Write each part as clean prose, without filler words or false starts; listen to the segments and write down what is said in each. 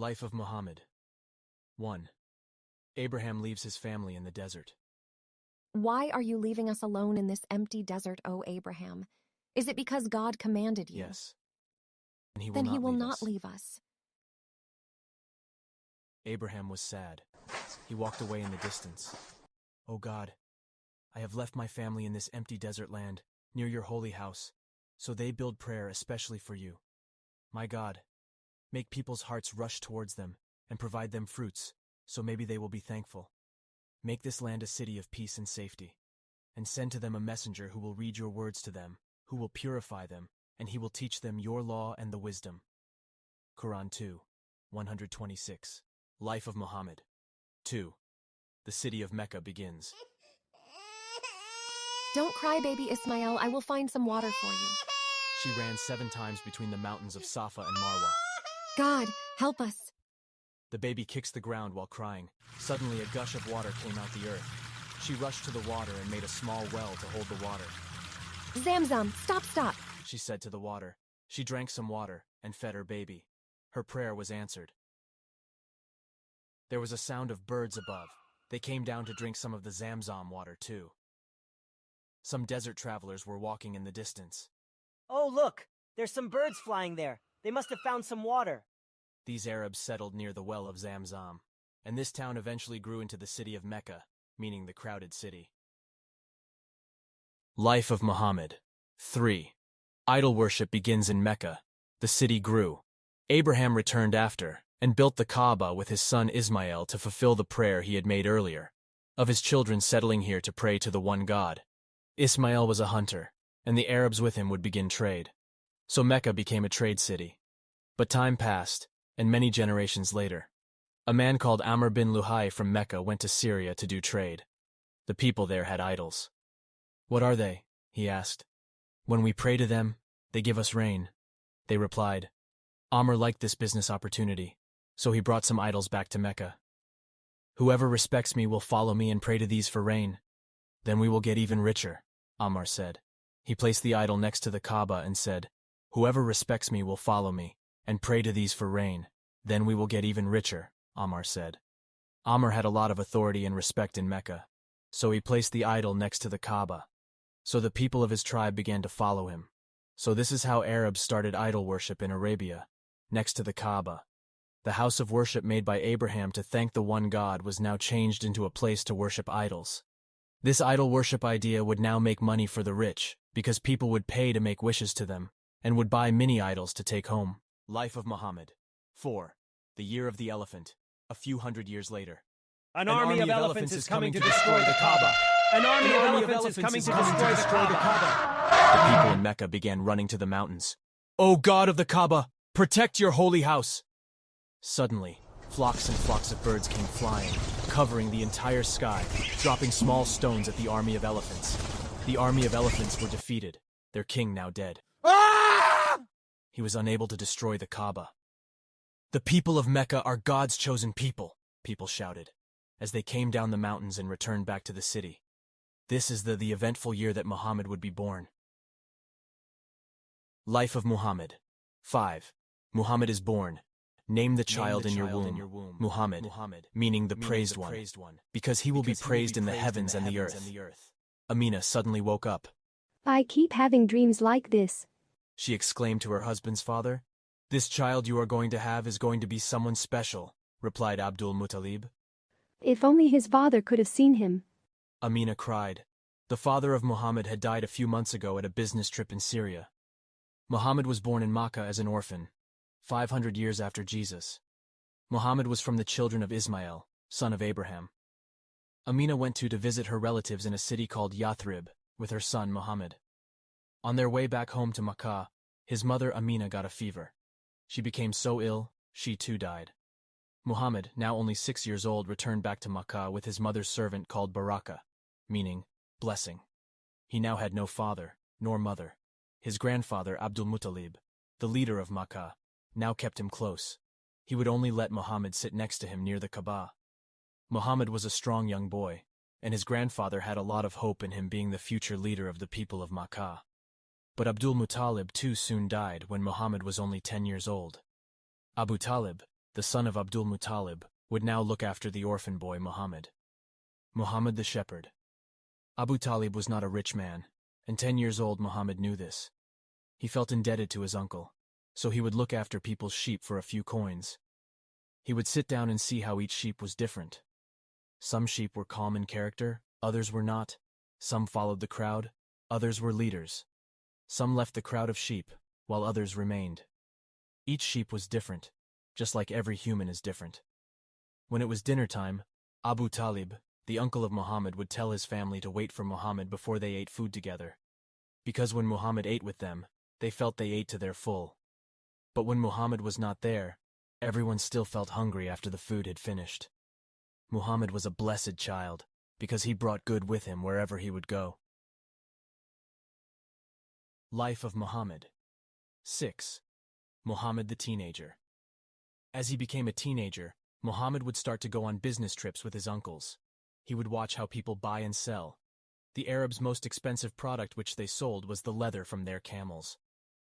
Life of Muhammad. 1. Abraham leaves his family in the desert. Why are you leaving us alone in this empty desert, O Abraham? Is it because God commanded you? Yes. And he will Then not he will leave not us. leave us. Abraham was sad. He walked away in the distance. O God, I have left my family in this empty desert land, near your holy house, so they build prayer especially for you. My God, make people's hearts rush towards them, and provide them fruits, so maybe they will be thankful. Make this land a city of peace and safety, and send to them a messenger who will read your words to them, who will purify them, and he will teach them your law and the wisdom. Quran 2, 126. Life of Muhammad. 2. The city of Mecca begins. Don't cry, baby Ismail. I will find some water for you. She ran 7 times between the mountains of Safa and Marwa. God, help us. The baby kicks the ground while crying. Suddenly, a gush of water came out the earth. She rushed to the water and made a small well to hold the water. Zamzam, stop. She said to the water. She drank some water and fed her baby. Her prayer was answered. There was a sound of birds above. They came down to drink some of the Zamzam water too. Some desert travelers were walking in the distance. Oh, look! There's some birds flying there. They must have found some water. These Arabs settled near the well of Zamzam, and this town eventually grew into the city of Mecca, meaning the crowded city. Life of Muhammad. 3. Idol worship begins in Mecca. The city grew. Abraham returned after, and built the Kaaba with his son Ismail to fulfill the prayer he had made earlier, of his children settling here to pray to the one God. Ismail was a hunter, and the Arabs with him would begin trade. So Mecca became a trade city. But time passed, and many generations later, a man called Amr bin Luhai from Mecca went to Syria to do trade. The people there had idols. What are they? He asked. When we pray to them, they give us rain. They replied. Amr liked this business opportunity, so he brought some idols back to Mecca. Whoever respects me will follow me and pray to these for rain. Then we will get even richer, Amr said. He placed the idol next to the Kaaba and said, Whoever respects me will follow me and pray to these for rain. Then we will get even richer, Amr said. Amr had a lot of authority and respect in Mecca, so he placed the idol next to the Kaaba. So the people of his tribe began to follow him. So this is how Arabs started idol worship in Arabia, next to the Kaaba. The house of worship made by Abraham to thank the one God was now changed into a place to worship idols. This idol worship idea would now make money for the rich, because people would pay to make wishes to them, and would buy mini idols to take home. Life of Muhammad. 4. The Year of the Elephant. A few hundred years later. An army of elephants is coming to destroy the Kaaba. An army of elephants is coming to destroy the Kaaba. The people in Mecca began running to the mountains. O God of the Kaaba, protect your holy house! Suddenly, flocks and flocks of birds came flying, covering the entire sky, dropping small stones at the army of elephants. The army of elephants were defeated, their king now dead. He was unable to destroy the Kaaba. The people of Mecca are God's chosen people shouted, as they came down the mountains and returned back to the city. This is the eventful year that Muhammad would be born. Life of Muhammad. 5. Muhammad is born. Name the child in your womb, Muhammad, meaning the praised one, because he will be praised in the heavens and the earth. Amina suddenly woke up. I keep having dreams like this. She exclaimed to her husband's father. This child you are going to have is going to be someone special, replied Abdul Muttalib. If only his father could have seen him. Amina cried. The father of Muhammad had died a few months ago at a business trip in Syria. Muhammad was born in Makkah as an orphan, 500 years after Jesus. Muhammad was from the children of Ismail, son of Abraham. Amina went to visit her relatives in a city called Yathrib with her son Muhammad. On their way back home to Makkah, his mother Amina got a fever. She became so ill, she too died. Muhammad, now only 6 years old, returned back to Makkah with his mother's servant called Baraka, meaning blessing. He now had no father, nor mother. His grandfather, Abdul Muttalib, the leader of Makkah, now kept him close. He would only let Muhammad sit next to him near the Kaaba. Muhammad was a strong young boy, and his grandfather had a lot of hope in him being the future leader of the people of Makkah. But Abdul Muttalib too soon died when Muhammad was only 10 years old. Abu Talib, the son of Abdul Muttalib, would now look after the orphan boy Muhammad. Muhammad the shepherd. Abu Talib was not a rich man, and 10 years old Muhammad knew this. He felt indebted to his uncle, so he would look after people's sheep for a few coins. He would sit down and see how each sheep was different. Some sheep were calm in character, others were not. Some followed the crowd, others were leaders. Some left the crowd of sheep, while others remained. Each sheep was different, just like every human is different. When it was dinner time, Abu Talib, the uncle of Muhammad, would tell his family to wait for Muhammad before they ate food together. Because when Muhammad ate with them, they felt they ate to their full. But when Muhammad was not there, everyone still felt hungry after the food had finished. Muhammad was a blessed child, because he brought good with him wherever he would go. Life of Muhammad. 6. Muhammad the teenager. As he became a teenager, Muhammad would start to go on business trips with his uncles. He would watch how people buy and sell. The Arabs' most expensive product which they sold was the leather from their camels.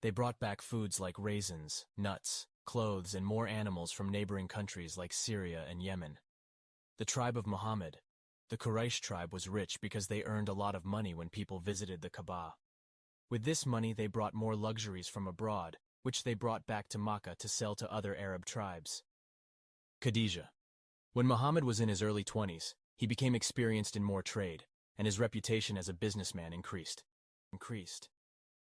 They brought back foods like raisins, nuts, clothes, and more animals from neighboring countries like Syria and Yemen. The tribe of Muhammad, the Quraysh tribe, was rich because they earned a lot of money when people visited the Kaaba. With this money they brought more luxuries from abroad, which they brought back to Makkah to sell to other Arab tribes. Khadijah. When Muhammad was in his early 20s, he became experienced in more trade, and his reputation as a businessman increased.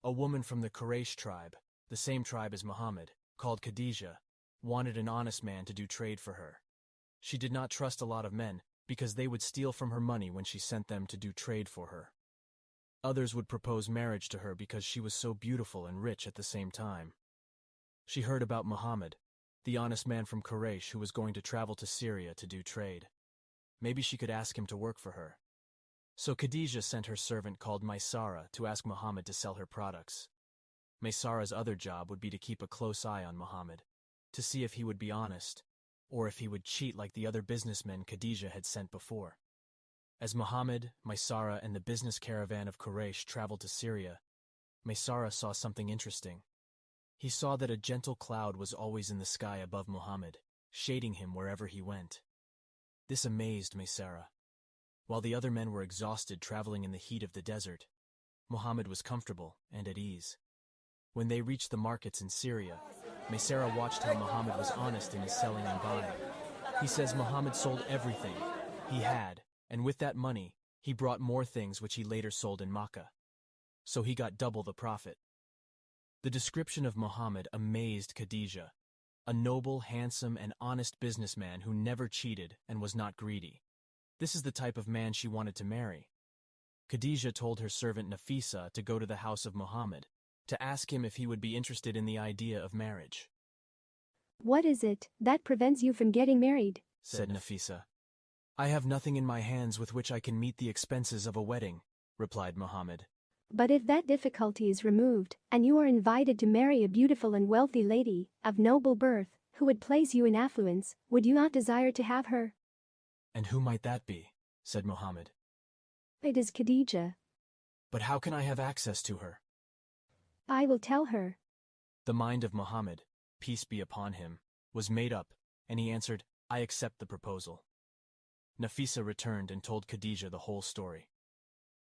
A woman from the Quraysh tribe, the same tribe as Muhammad, called Khadijah, wanted an honest man to do trade for her. She did not trust a lot of men because they would steal from her money when she sent them to do trade for her. Others would propose marriage to her because she was so beautiful and rich at the same time. She heard about Muhammad, the honest man from Quraysh who was going to travel to Syria to do trade. Maybe she could ask him to work for her. So Khadijah sent her servant called Maysara to ask Muhammad to sell her products. Maysara's other job would be to keep a close eye on Muhammad, to see if he would be honest, or if he would cheat like the other businessmen Khadijah had sent before. As Muhammad, Maysara, and the business caravan of Quraysh traveled to Syria, Maysara saw something interesting. He saw that a gentle cloud was always in the sky above Muhammad, shading him wherever he went. This amazed Maysara. While the other men were exhausted traveling in the heat of the desert, Muhammad was comfortable and at ease. When they reached the markets in Syria, Maysara watched how Muhammad was honest in his selling and buying. He says Muhammad sold everything he had, and with that money, he brought more things which he later sold in Makkah. So he got double the profit. The description of Muhammad amazed Khadijah, a noble, handsome, and honest businessman who never cheated and was not greedy. This is the type of man she wanted to marry. Khadijah told her servant Nafisa to go to the house of Muhammad, to ask him if he would be interested in the idea of marriage. What is it that prevents you from getting married? Said Nafisa. I have nothing in my hands with which I can meet the expenses of a wedding, replied Muhammad. But if that difficulty is removed, and you are invited to marry a beautiful and wealthy lady, of noble birth, who would place you in affluence, would you not desire to have her? And who might that be? Said Muhammad. It is Khadijah. But how can I have access to her? I will tell her. The mind of Muhammad, peace be upon him, was made up, and he answered, I accept the proposal. Nafisa returned and told Khadijah the whole story.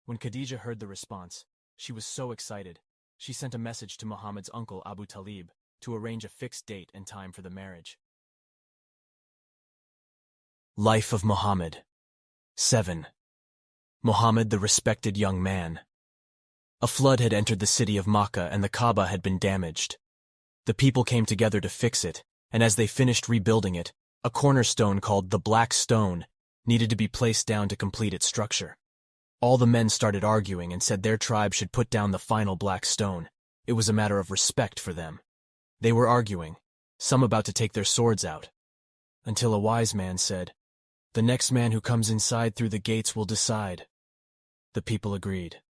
When Khadijah heard the response, she was so excited, she sent a message to Muhammad's uncle Abu Talib to arrange a fixed date and time for the marriage. Life of Muhammad. 7. Muhammad the respected young man. A flood had entered the city of Makkah and the Kaaba had been damaged. The people came together to fix it, and as they finished rebuilding it, a cornerstone called the Black Stone needed to be placed down to complete its structure. All the men started arguing and said their tribe should put down the final black stone. It was a matter of respect for them. They were arguing, some about to take their swords out, until a wise man said, The next man who comes inside through the gates will decide. The people agreed.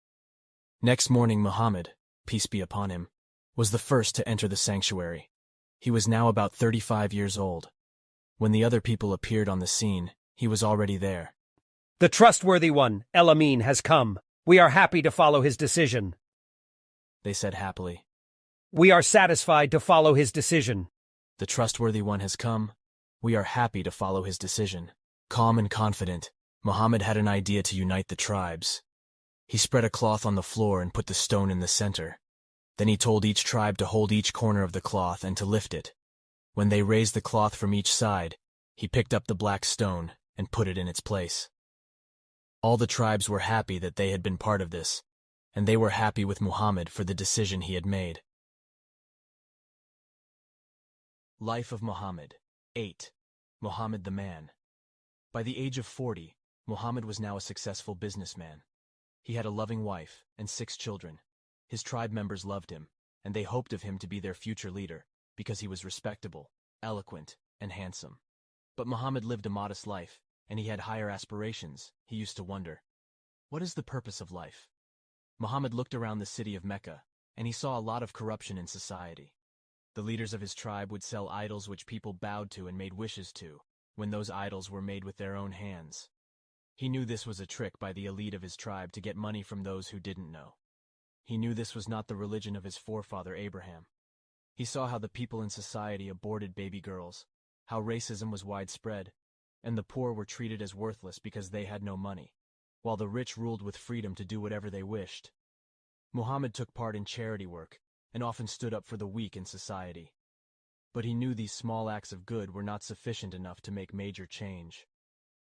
Next morning Muhammad, peace be upon him, was the first to enter the sanctuary. He was now about 35 years old. When the other people appeared on the scene, he was already there. The trustworthy one, El Amin, has come. We are happy to follow his decision. They said happily. We are satisfied to follow his decision. The trustworthy one has come. We are happy to follow his decision. Calm and confident, Muhammad had an idea to unite the tribes. He spread a cloth on the floor and put the stone in the center. Then he told each tribe to hold each corner of the cloth and to lift it. When they raised the cloth from each side, he picked up the black stone and put it in its place. All the tribes were happy that they had been part of this, and they were happy with Muhammad for the decision he had made. Life of Muhammad. 8. Muhammad the Man. By the age of 40, Muhammad was now a successful businessman. He had a loving wife and 6 children. His tribe members loved him, and they hoped of him to be their future leader, because he was respectable, eloquent, and handsome. But Muhammad lived a modest life, and he had higher aspirations. He used to wonder, what is the purpose of life? Muhammad looked around the city of Mecca, and he saw a lot of corruption in society. The leaders of his tribe would sell idols which people bowed to and made wishes to, when those idols were made with their own hands. He knew this was a trick by the elite of his tribe to get money from those who didn't know. He knew this was not the religion of his forefather Abraham. He saw how the people in society aborted baby girls, how racism was widespread, and the poor were treated as worthless because they had no money, while the rich ruled with freedom to do whatever they wished. Muhammad took part in charity work, and often stood up for the weak in society. But he knew these small acts of good were not sufficient enough to make major change.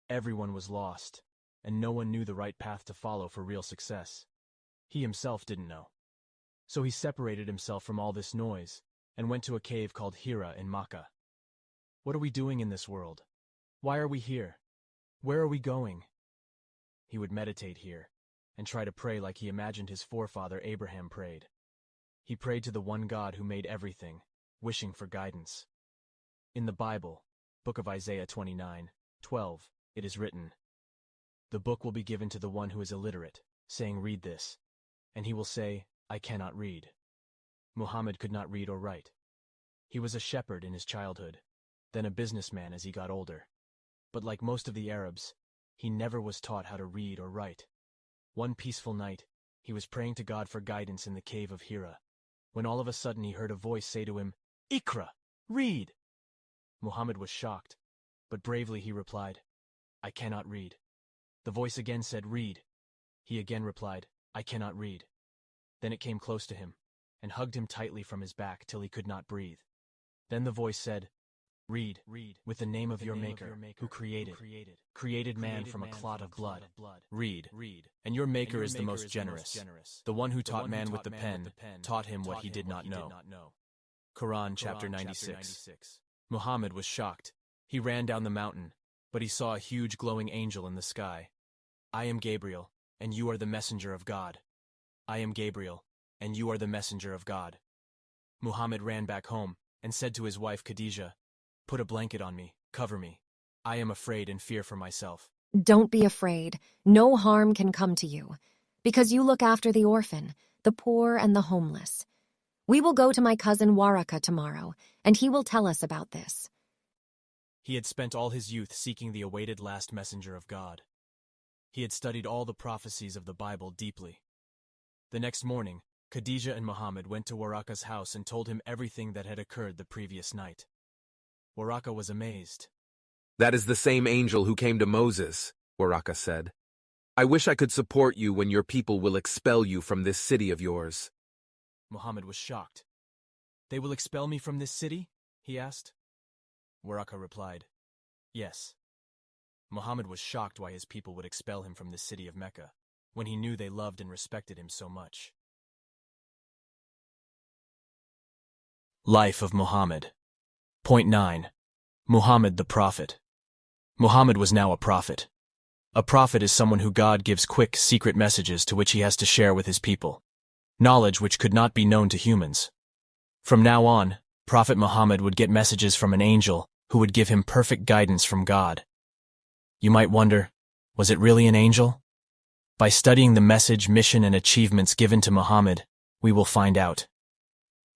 Everyone was lost, and no one knew the right path to follow for real success. He himself didn't know. So he separated himself from all this noise, and went to a cave called Hira in Makkah. What are we doing in this world? Why are we here? Where are we going? He would meditate here, and try to pray like he imagined his forefather Abraham prayed. He prayed to the one God who made everything, wishing for guidance. In the Bible, Book of Isaiah 29:12, it is written, "The book will be given to the one who is illiterate, saying, 'Read this,' and he will say, 'I cannot read.'" Muhammad could not read or write. He was a shepherd in his childhood, then a businessman as he got older. But like most of the Arabs, he never was taught how to read or write. One peaceful night, he was praying to God for guidance in the cave of Hira, when all of a sudden he heard a voice say to him, "Iqra, read!" Muhammad was shocked, but bravely he replied, "I cannot read." The voice again said, "Read." He again replied, "I cannot read." Then it came close to him, and hugged him tightly from his back till he could not breathe. Then the voice said, "Read, with the name of your Maker, who created man from a clot of blood. Read, and your Maker is the most generous. The one who taught man with the pen taught him what he did not know." Quran chapter 96. Muhammad was shocked. He ran down the mountain, but he saw a huge glowing angel in the sky. "I am Gabriel, and you are the messenger of God. I am Gabriel, and you are the messenger of God." Muhammad ran back home and said to his wife Khadijah, "Put a blanket on me, cover me. I am afraid and fear for myself." Don't be afraid. No harm can come to you, because you look after the orphan, the poor, and the homeless. We will go to my cousin Waraka tomorrow, and he will tell us about this. He had spent all his youth seeking the awaited last messenger of God. He had studied all the prophecies of the Bible deeply. The next morning, Khadijah and Muhammad went to Waraka's house and told him everything that had occurred the previous night. Waraka was amazed. "That is the same angel who came to Moses," Waraka said. "I wish I could support you when your people will expel you from this city of yours." Muhammad was shocked. "They will expel me from this city?" he asked. Waraka replied, "Yes." Muhammad was shocked why his people would expel him from the city of Mecca, when he knew they loved and respected him so much. Life of Muhammad. Point 9. Muhammad the Prophet. Muhammad was now a prophet. A prophet is someone who God gives quick, secret messages to which he has to share with his people, knowledge which could not be known to humans. From now on, Prophet Muhammad would get messages from an angel who would give him perfect guidance from God. You might wonder, was it really an angel? By studying the message, mission, and achievements given to Muhammad, we will find out.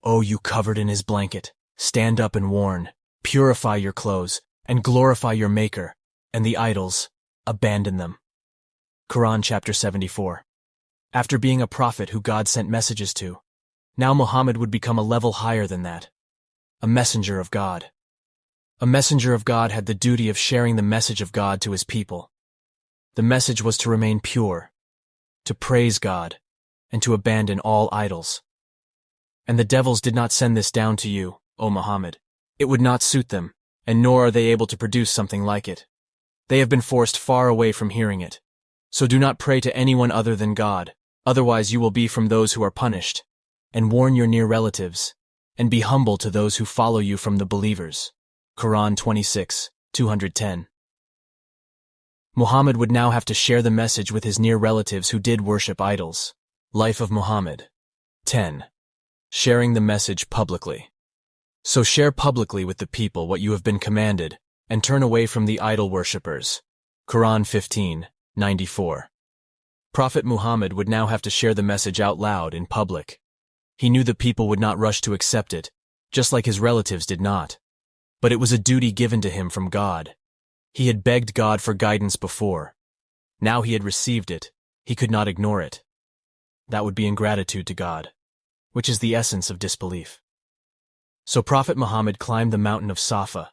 "O you covered in his blanket, stand up and warn, purify your clothes, and glorify your Maker, and the idols, abandon them." Quran chapter 74. After being a prophet who God sent messages to, now Muhammad would become a level higher than that, a messenger of God. A messenger of God had the duty of sharing the message of God to his people. The message was to remain pure, to praise God, and to abandon all idols. And the devils did not send this down to you, O Muhammad. It would not suit them, and nor are they able to produce something like it. They have been forced far away from hearing it. So do not pray to anyone other than God, otherwise you will be from those who are punished. And warn your near relatives, and be humble to those who follow you from the believers. Quran 26, 210. Muhammad would now have to share the message with his near relatives who did worship idols. Life of Muhammad. 10. Sharing the message publicly. So share publicly with the people what you have been commanded, and turn away from the idol worshippers. Quran 15, 94. Prophet Muhammad would now have to share the message out loud in public. He knew the people would not rush to accept it, just like his relatives did not. But it was a duty given to him from God. He had begged God for guidance before. Now he had received it. He could not ignore it. That would be ingratitude to God, which is the essence of disbelief. So Prophet Muhammad climbed the mountain of Safa,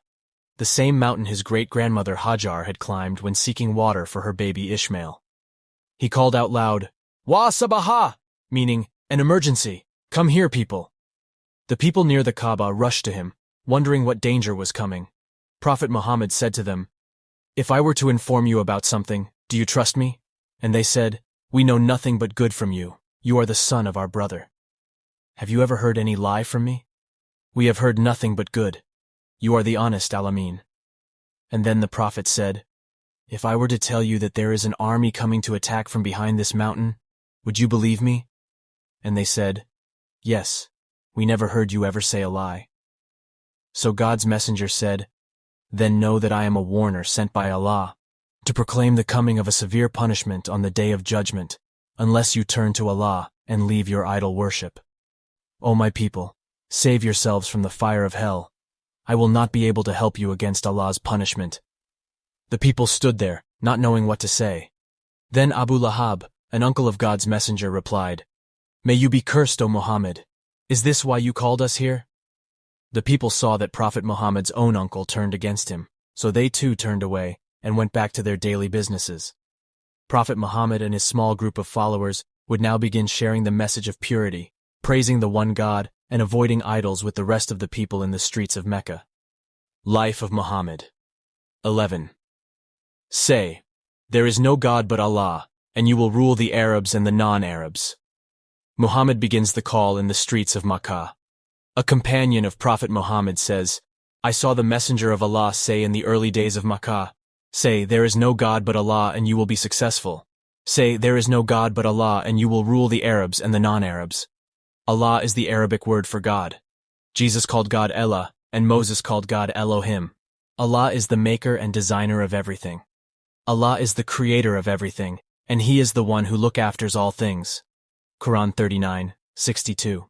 the same mountain his great-grandmother Hajar had climbed when seeking water for her baby Ishmael. He called out loud, "Wa Sabaha!" meaning, an emergency. Come here, people. The people near the Kaaba rushed to him, wondering what danger was coming. Prophet Muhammad said to them, "If I were to inform you about something, do you trust me?" And they said, "We know nothing but good from you. You are the son of our brother. Have you ever heard any lie from me? We have heard nothing but good. You are the honest Al-Amin." And then the Prophet said, "If I were to tell you that there is an army coming to attack from behind this mountain, would you believe me?" And they said, "Yes, we never heard you ever say a lie." So God's messenger said, "Then know that I am a warner sent by Allah, to proclaim the coming of a severe punishment on the day of judgment, unless you turn to Allah and leave your idol worship. O my people, save yourselves from the fire of hell. I will not be able to help you against Allah's punishment." The people stood there, not knowing what to say. Then Abu Lahab, an uncle of God's messenger, replied, "May you be cursed, O Muhammad. Is this why you called us here?" The people saw that Prophet Muhammad's own uncle turned against him, so they too turned away and went back to their daily businesses. Prophet Muhammad and his small group of followers would now begin sharing the message of purity, praising the one God, and avoiding idols with the rest of the people in the streets of Mecca. Life of Muhammad. 11. Say, there is no God but Allah, and you will rule the Arabs and the non-Arabs. Muhammad begins the call in the streets of Makkah. A companion of Prophet Muhammad says, "I saw the messenger of Allah say in the early days of Makkah, say, there is no God but Allah and you will be successful. Say, there is no God but Allah and you will rule the Arabs and the non-Arabs." Allah is the Arabic word for God. Jesus called God Elah, and Moses called God Elohim. Allah is the maker and designer of everything. Allah is the creator of everything, and He is the one who looks after all things. Quran 39, 62.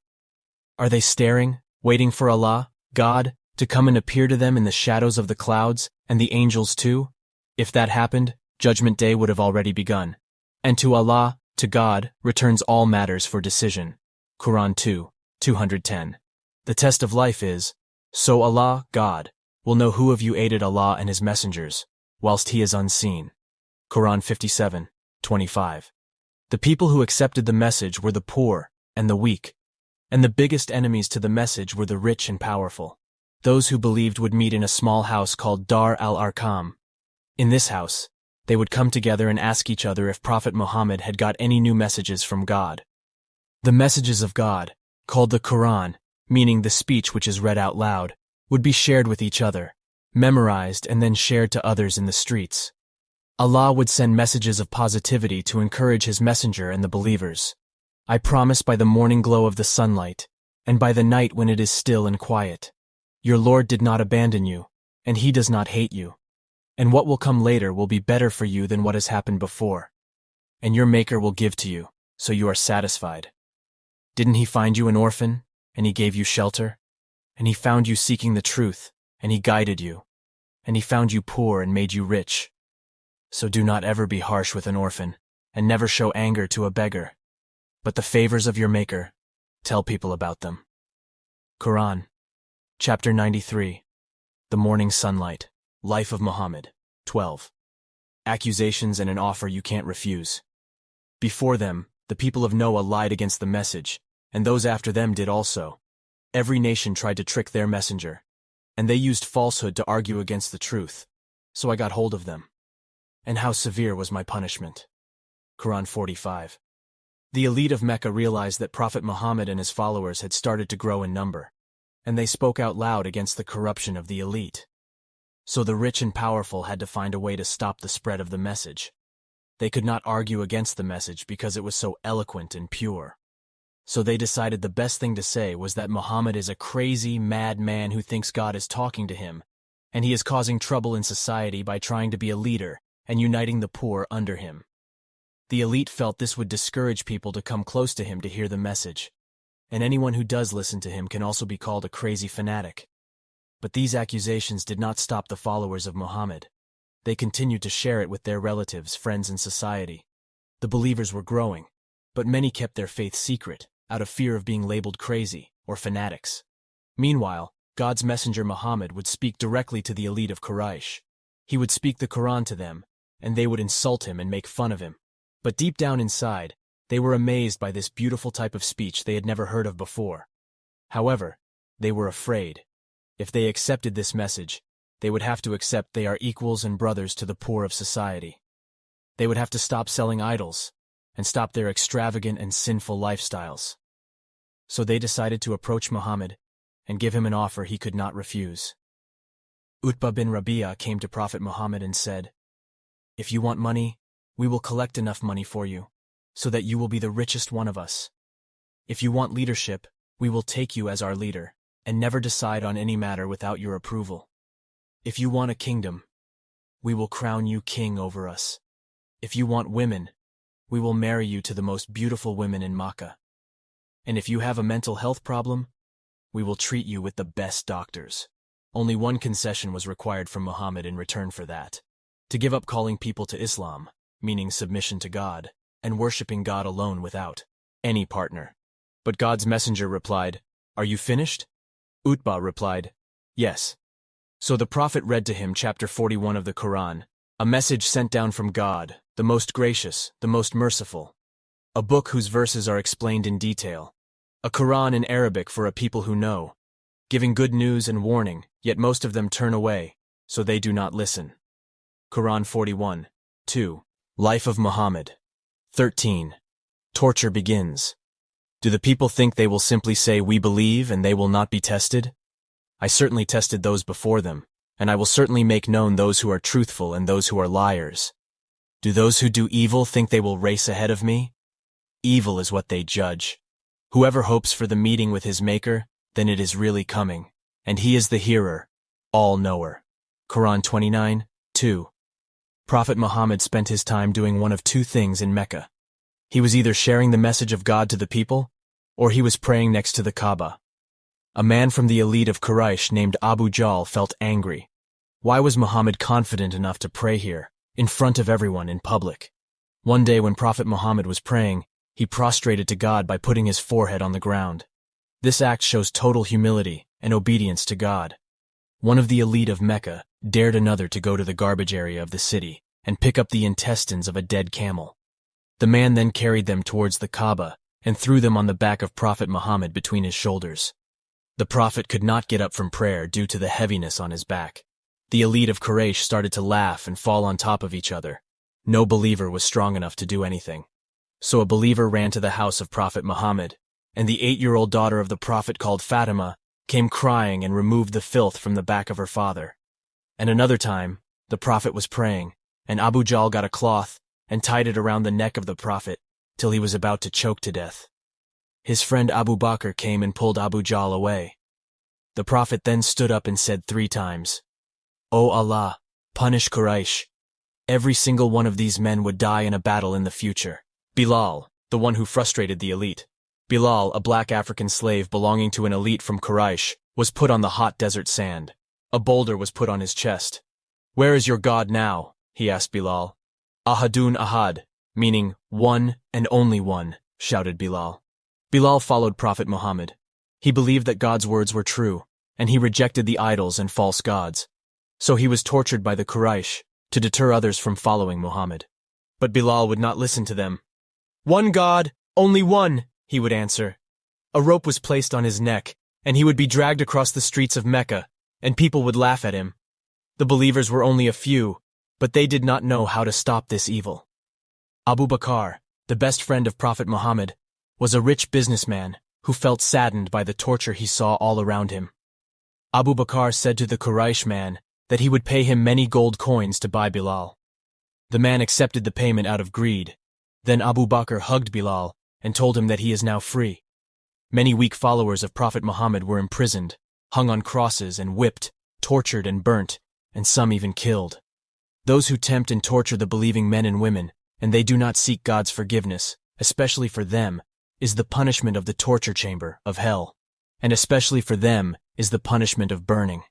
Are they staring, waiting for Allah, God, to come and appear to them in the shadows of the clouds, and the angels too? If that happened, Judgment Day would have already begun. And to Allah, to God, returns all matters for decision. Quran 2, 210. The test of life is, so Allah, God, will know who of you aided Allah and His messengers, whilst He is unseen. Quran 57, 25. The people who accepted the message were the poor and the weak, and the biggest enemies to the message were the rich and powerful. Those who believed would meet in a small house called Dar al-Arqam. In this house, they would come together and ask each other if Prophet Muhammad had got any new messages from God. The messages of God, called the Quran, meaning the speech which is read out loud, would be shared with each other, memorized and then shared to others in the streets. Allah would send messages of positivity to encourage His messenger and the believers. I promise by the morning glow of the sunlight, and by the night when it is still and quiet. Your Lord did not abandon you, and He does not hate you. And what will come later will be better for you than what has happened before. And your Maker will give to you, so you are satisfied. Didn't He find you an orphan, and He gave you shelter? And He found you seeking the truth, and He guided you. And He found you poor and made you rich. So do not ever be harsh with an orphan, and never show anger to a beggar. But the favors of your Maker, tell people about them. Quran, chapter 93, The Morning Sunlight, Life of Muhammad, 12. Accusations and an offer you can't refuse. Before them, the people of Noah lied against the message, and those after them did also. Every nation tried to trick their messenger, and they used falsehood to argue against the truth. So I got hold of them. And how severe was my punishment. Quran 45. The elite of Mecca realized that Prophet Muhammad and his followers had started to grow in number, and they spoke out loud against the corruption of the elite. So the rich and powerful had to find a way to stop the spread of the message. They could not argue against the message because it was so eloquent and pure. So they decided the best thing to say was that Muhammad is a crazy, mad man who thinks God is talking to him, and he is causing trouble in society by trying to be a leader and uniting the poor under him. The elite felt this would discourage people to come close to him to hear the message, and anyone who does listen to him can also be called a crazy fanatic. But these accusations did not stop the followers of Muhammad. They continued to share it with their relatives, friends, and society. The believers were growing, but many kept their faith secret, out of fear of being labeled crazy or fanatics. Meanwhile, God's messenger Muhammad would speak directly to the elite of Quraysh. He would speak the Quran to them, and they would insult him and make fun of him. But deep down inside, they were amazed by this beautiful type of speech they had never heard of before. However, they were afraid. If they accepted this message, they would have to accept they are equals and brothers to the poor of society. They would have to stop selling idols and stop their extravagant and sinful lifestyles. So they decided to approach Muhammad and give him an offer he could not refuse. Utbah bin Rabi'ah came to Prophet Muhammad and said, "If you want money, we will collect enough money for you, so that you will be the richest one of us. If you want leadership, we will take you as our leader, and never decide on any matter without your approval. If you want a kingdom, we will crown you king over us. If you want women, we will marry you to the most beautiful women in Makkah. And if you have a mental health problem, we will treat you with the best doctors." Only one concession was required from Muhammad in return for that: to give up calling people to Islam, meaning submission to God, and worshipping God alone without any partner. But God's messenger replied, "Are you finished?" Utbah replied, "Yes." So the Prophet read to him chapter 41 of the Quran, a message sent down from God, the most gracious, the most merciful, a book whose verses are explained in detail, a Quran in Arabic for a people who know, giving good news and warning, yet most of them turn away, so they do not listen. Quran 41, 2. Life of Muhammad. 13. Torture begins. Do the people think they will simply say, "We believe," and they will not be tested? I certainly tested those before them, and I will certainly make known those who are truthful and those who are liars. Do those who do evil think they will race ahead of me? Evil is what they judge. Whoever hopes for the meeting with his Maker, then it is really coming, and he is the hearer, all-knower. Quran 29, 2. Prophet Muhammad spent his time doing one of two things in Mecca. He was either sharing the message of God to the people, or he was praying next to the Kaaba. A man from the elite of Quraysh named Abu Jahl felt angry. Why was Muhammad confident enough to pray here, in front of everyone in public? One day when Prophet Muhammad was praying, he prostrated to God by putting his forehead on the ground. This act shows total humility and obedience to God. One of the elite of Mecca dared another to go to the garbage area of the city and pick up the intestines of a dead camel. The man then carried them towards the Kaaba and threw them on the back of Prophet Muhammad between his shoulders. The Prophet could not get up from prayer due to the heaviness on his back. The elite of Quraysh started to laugh and fall on top of each other. No believer was strong enough to do anything. So a believer ran to the house of Prophet Muhammad, and the 8-year-old daughter of the Prophet called Fatima came crying and removed the filth from the back of her father. And another time, the Prophet was praying, and Abu Jahl got a cloth and tied it around the neck of the Prophet till he was about to choke to death. His friend Abu Bakr came and pulled Abu Jahl away. The Prophet then stood up and said 3 times, "O Allah, punish Quraysh. Every single one of these men would die in a battle in the future." Bilal, the one who frustrated the elite. Bilal, a black African slave belonging to an elite from Quraysh, was put on the hot desert sand. A boulder was put on his chest. "Where is your God now?" he asked Bilal. "Ahadun Ahad," meaning one and only one, shouted Bilal. Bilal followed Prophet Muhammad. He believed that God's words were true, and he rejected the idols and false gods. So he was tortured by the Quraysh to deter others from following Muhammad. But Bilal would not listen to them. "One God, only one," he would answer. A rope was placed on his neck, and he would be dragged across the streets of Mecca, and people would laugh at him. The believers were only a few, but they did not know how to stop this evil. Abu Bakr, the best friend of Prophet Muhammad, was a rich businessman who felt saddened by the torture he saw all around him. Abu Bakr said to the Quraysh man that he would pay him many gold coins to buy Bilal. The man accepted the payment out of greed. Then Abu Bakr hugged Bilal and told him that he is now free. Many weak followers of Prophet Muhammad were imprisoned, hung on crosses and whipped, tortured and burnt, and some even killed. Those who tempt and torture the believing men and women, and they do not seek God's forgiveness, especially for them, is the punishment of the torture chamber of hell, and especially for them is the punishment of burning.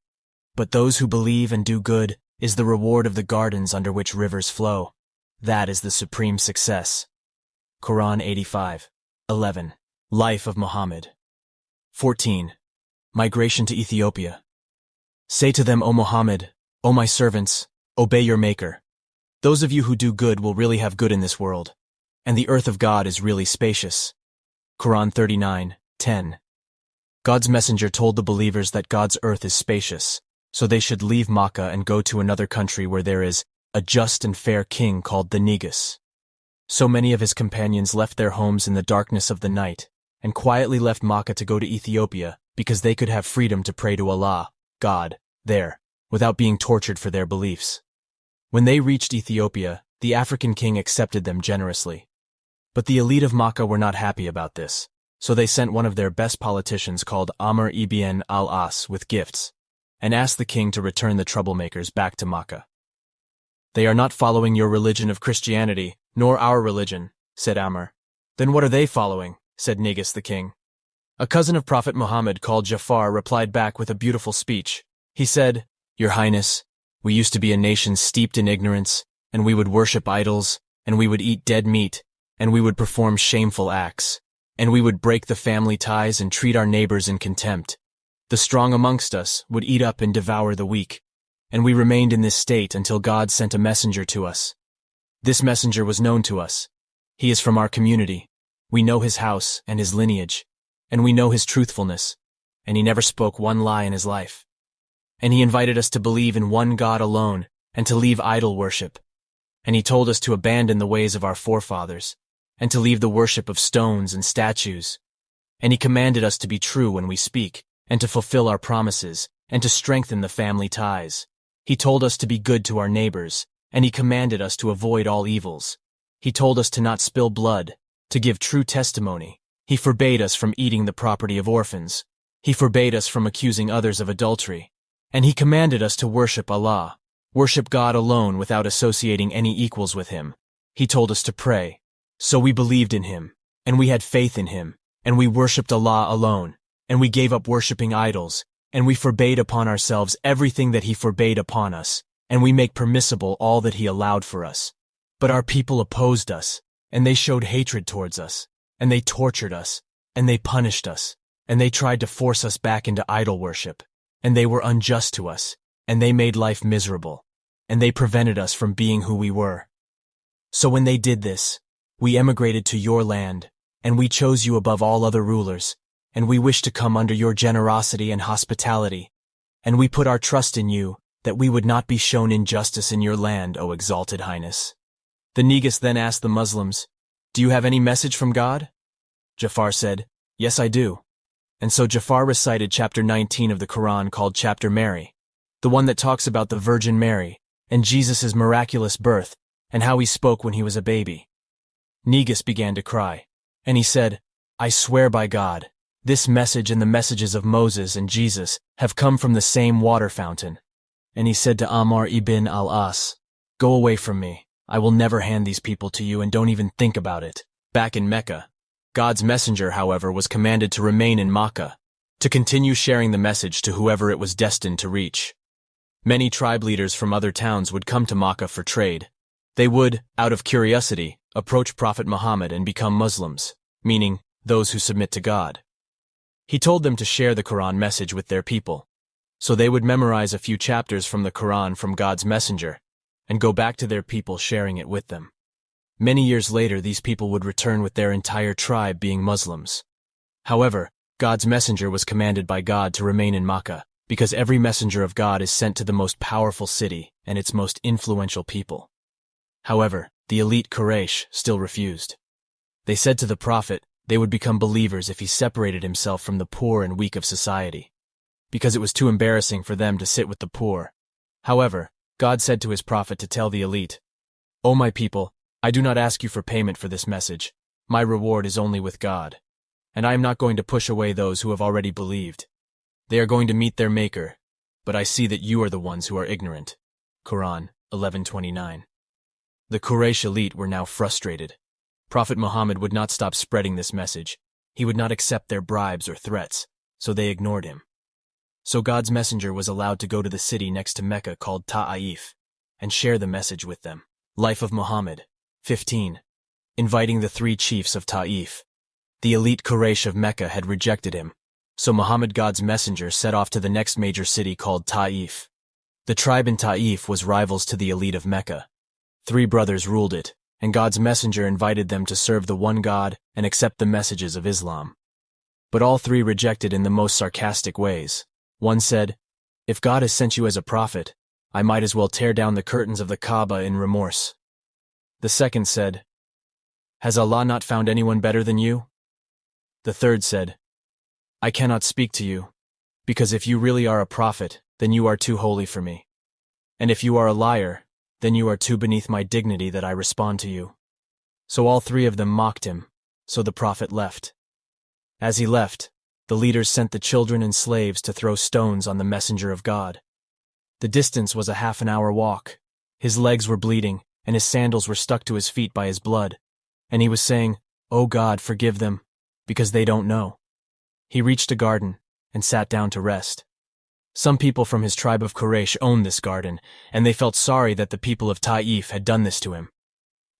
But those who believe and do good is the reward of the gardens under which rivers flow. That is the supreme success. Quran 85:11. Life of Muhammad. 14. Migration to Ethiopia. Say to them, O Muhammad, O my servants, obey your Maker. Those of you who do good will really have good in this world, and the earth of God is really spacious. Quran 39:10. God's messenger told the believers that God's earth is spacious, so they should leave Makkah and go to another country where there is a just and fair king called the Negus. So many of his companions left their homes in the darkness of the night and quietly left Makkah to go to Ethiopia because they could have freedom to pray to Allah, God, there, without being tortured for their beliefs. When they reached Ethiopia, the African king accepted them generously. But the elite of Makkah were not happy about this, so they sent one of their best politicians called Amr ibn al-As with gifts, and asked the king to return the troublemakers back to Makkah. They are not following your religion of Christianity, nor our religion, said Amr. Then what are they following? Said Negus the king. A cousin of Prophet Muhammad called Jafar replied back with a beautiful speech. He said, Your Highness, we used to be a nation steeped in ignorance, and we would worship idols, and we would eat dead meat, and we would perform shameful acts, and we would break the family ties and treat our neighbors in contempt. The strong amongst us would eat up and devour the weak, and we remained in this state until God sent a messenger to us. This messenger was known to us. He is from our community. We know his house and his lineage, and we know his truthfulness, and he never spoke one lie in his life. And he invited us to believe in one God alone and to leave idol worship. And he told us to abandon the ways of our forefathers and to leave the worship of stones and statues. And he commanded us to be true when we speak and to fulfill our promises and to strengthen the family ties. He told us to be good to our neighbors, and he commanded us to avoid all evils. He told us to not spill blood, to give true testimony. He forbade us from eating the property of orphans. He forbade us from accusing others of adultery. And he commanded us to worship Allah, worship God alone without associating any equals with him. He told us to pray. So we believed in him, and we had faith in him, and we worshipped Allah alone, and we gave up worshipping idols, and we forbade upon ourselves everything that he forbade upon us, and we make permissible all that he allowed for us. But our people opposed us, and they showed hatred towards us, and they tortured us, and they punished us, and they tried to force us back into idol worship. And they were unjust to us, and they made life miserable, and they prevented us from being who we were. So when they did this, we emigrated to your land, and we chose you above all other rulers, and we wished to come under your generosity and hospitality, and we put our trust in you, that we would not be shown injustice in your land, O exalted highness. The Negus then asked the Muslims, Do you have any message from God? Jafar said, Yes, I do. And so Jafar recited chapter 19 of the Quran called Chapter Mary, the one that talks about the Virgin Mary and Jesus' miraculous birth and how he spoke when he was a baby. Negus began to cry, and he said, I swear by God, this message and the messages of Moses and Jesus have come from the same water fountain. And he said to Amr ibn al-As, Go away from me. I will never hand these people to you and don't even think about it. Back in Mecca, God's messenger, however, was commanded to remain in Makkah, to continue sharing the message to whoever it was destined to reach. Many tribe leaders from other towns would come to Makkah for trade. They would, out of curiosity, approach Prophet Muhammad and become Muslims, meaning those who submit to God. He told them to share the Quran message with their people, So they would memorize a few chapters from the Quran from God's messenger and go back to their people sharing it with them. Many years later, these people would return with their entire tribe being Muslims. However, God's messenger was commanded by God to remain in Makkah, because every messenger of God is sent to the most powerful city and its most influential people. However, the elite Quraysh still refused. They said to the Prophet they would become believers if he separated himself from the poor and weak of society, because it was too embarrassing for them to sit with the poor. However, God said to his Prophet to tell the elite, "O my people, I do not ask you for payment for this message. My reward is only with God. And I am not going to push away those who have already believed. They are going to meet their Maker, but I see that you are the ones who are ignorant." Quran 11:29. The Quraysh elite were now frustrated. Prophet Muhammad would not stop spreading this message. He would not accept their bribes or threats, so they ignored him. So God's messenger was allowed to go to the city next to Mecca called Taa'if and share the message with them. Life of Muhammad 15. Inviting the 3 chiefs of Taa'if. The elite Quraysh of Mecca had rejected him, so Muhammad, God's messenger, set off to the next major city called Taa'if. The tribe in Taa'if was rivals to the elite of Mecca. 3 brothers ruled it, and God's messenger invited them to serve the one God and accept the messages of Islam. But all 3 rejected in the most sarcastic ways. One said, "If God has sent you as a prophet, I might as well tear down the curtains of the Kaaba in remorse." The second said, "Has Allah not found anyone better than you?" The third said, "I cannot speak to you, because if you really are a prophet, then you are too holy for me. And if you are a liar, then you are too beneath my dignity that I respond to you." So all 3 of them mocked him, so the prophet left. As he left, the leaders sent the children and slaves to throw stones on the messenger of God. The distance was a half-an-hour walk. His legs were bleeding, and his sandals were stuck to his feet by his blood, and he was saying, "O God, forgive them, because they don't know." He reached a garden and sat down to rest. Some people from his tribe of Quraysh owned this garden, and they felt sorry that the people of Taa'if had done this to him.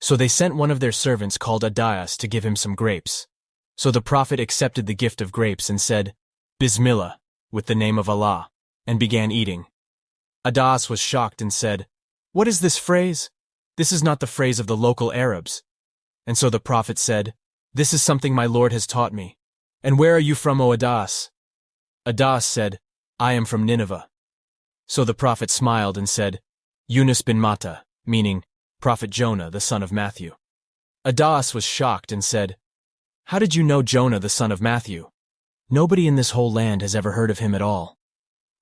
So they sent one of their servants called Adas to give him some grapes. So the prophet accepted the gift of grapes and said, "Bismillah," with the name of Allah, and began eating. Adas was shocked and said, "What is this phrase? This is not the phrase of the local Arabs." And so the prophet said, "This is something my Lord has taught me. And where are you from, O Adas?" Adas said, "I am from Nineveh." So the prophet smiled and said, "Yunus bin Matta," meaning Prophet Jonah, the son of Matthew. Adas was shocked and said, "How did you know Jonah, the son of Matthew? Nobody in this whole land has ever heard of him at all."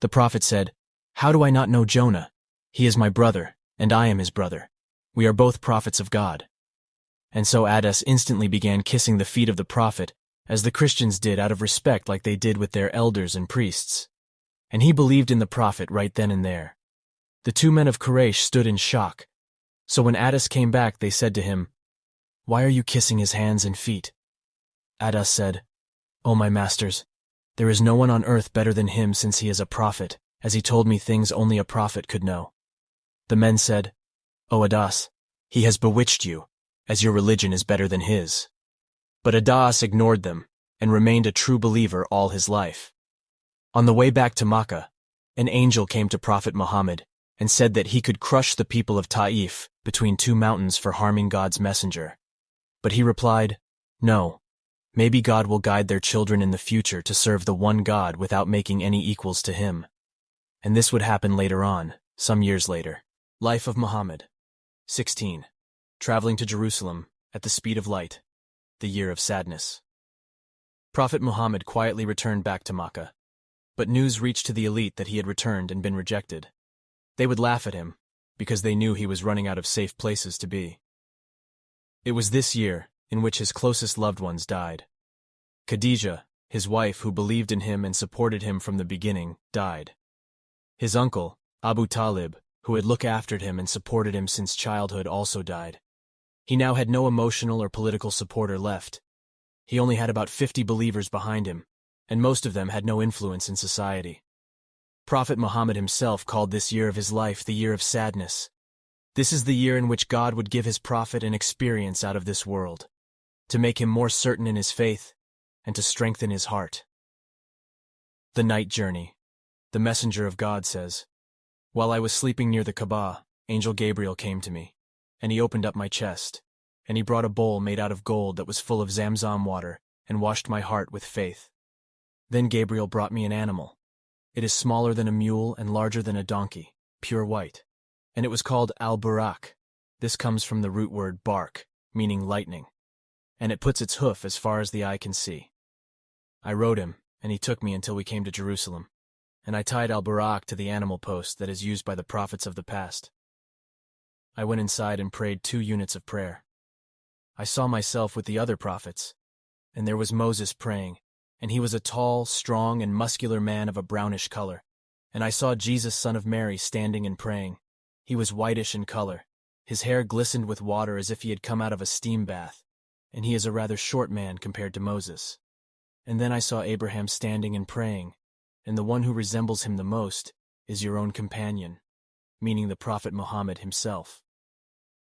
The prophet said, "How do I not know Jonah? He is my brother, and I am his brother. We are both prophets of God." And so Adas instantly began kissing the feet of the prophet, as the Christians did out of respect, like they did with their elders and priests. And he believed in the prophet right then and there. The 2 men of Quraysh stood in shock. So when Adas came back, they said to him, "Why are you kissing his hands and feet?" Adas said, "O my masters, there is no one on earth better than him, since he is a prophet, as he told me things only a prophet could know." The men said, "O Adas, he has bewitched you, as your religion is better than his." But Adas ignored them and remained a true believer all his life. On the way back to Makkah, an angel came to Prophet Muhammad and said that he could crush the people of Taa'if between 2 mountains for harming God's messenger. But he replied, "No, maybe God will guide their children in the future to serve the one God without making any equals to him." And this would happen later on, some years later. Life of Muhammad 16. Traveling to Jerusalem at the speed of light. The year of sadness. Prophet Muhammad quietly returned back to Makkah, but news reached to the elite that he had returned and been rejected. They would laugh at him, because they knew he was running out of safe places to be. It was this year in which his closest loved ones died. Khadijah, his wife who believed in him and supported him from the beginning, died. His uncle, Abu Talib, who had looked after him and supported him since childhood, also died. He now had no emotional or political supporter left. He only had about 50 believers behind him, and most of them had no influence in society. Prophet Muhammad himself called this year of his life the year of sadness. This is the year in which God would give his prophet an experience out of this world, to make him more certain in his faith and to strengthen his heart. The Night Journey. the messenger of God says, "While I was sleeping near the Kaaba, Angel Gabriel came to me, and he opened up my chest, and he brought a bowl made out of gold that was full of Zamzam water and washed my heart with faith. Then Gabriel brought me an animal. It is smaller than a mule and larger than a donkey, pure white, and it was called al-Burak. This comes from the root word bark, meaning lightning, and it puts its hoof as far as the eye can see. I rode him, and he took me until we came to Jerusalem, and I tied al-Burak to the animal post that is used by the prophets of the past. I went inside and prayed 2 units of prayer. I saw myself with the other prophets, and there was Moses praying, and he was a tall, strong, and muscular man of a brownish color. And I saw Jesus, son of Mary, standing and praying. He was whitish in color. His hair glistened with water as if he had come out of a steam bath, and he is a rather short man compared to Moses. And then I saw Abraham standing and praying, and the one who resembles him the most is your own companion, meaning the Prophet Muhammad himself.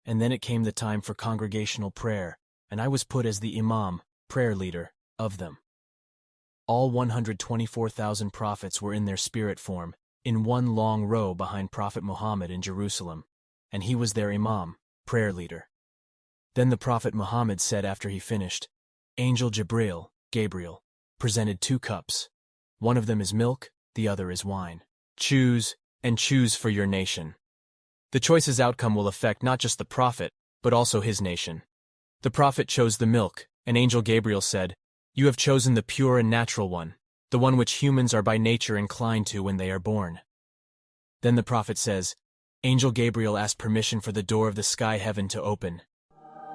And then it came the time for congregational prayer, and I was put as the imam, prayer leader, of them. All 124,000 prophets were in their spirit form, in one long row behind Prophet Muhammad in Jerusalem, and he was their imam, prayer leader. Then the Prophet Muhammad said after he finished, Angel Jibril, Gabriel, presented 2 cups. One of them is milk, the other is wine. Choose, and choose for your nation. The choice's outcome will affect not just the prophet, but also his nation. The prophet chose the milk, and Angel Gabriel said, You have chosen the pure and natural one, the one which humans are by nature inclined to when they are born. Then the prophet says, Angel Gabriel asked permission for the door of the sky heaven to open.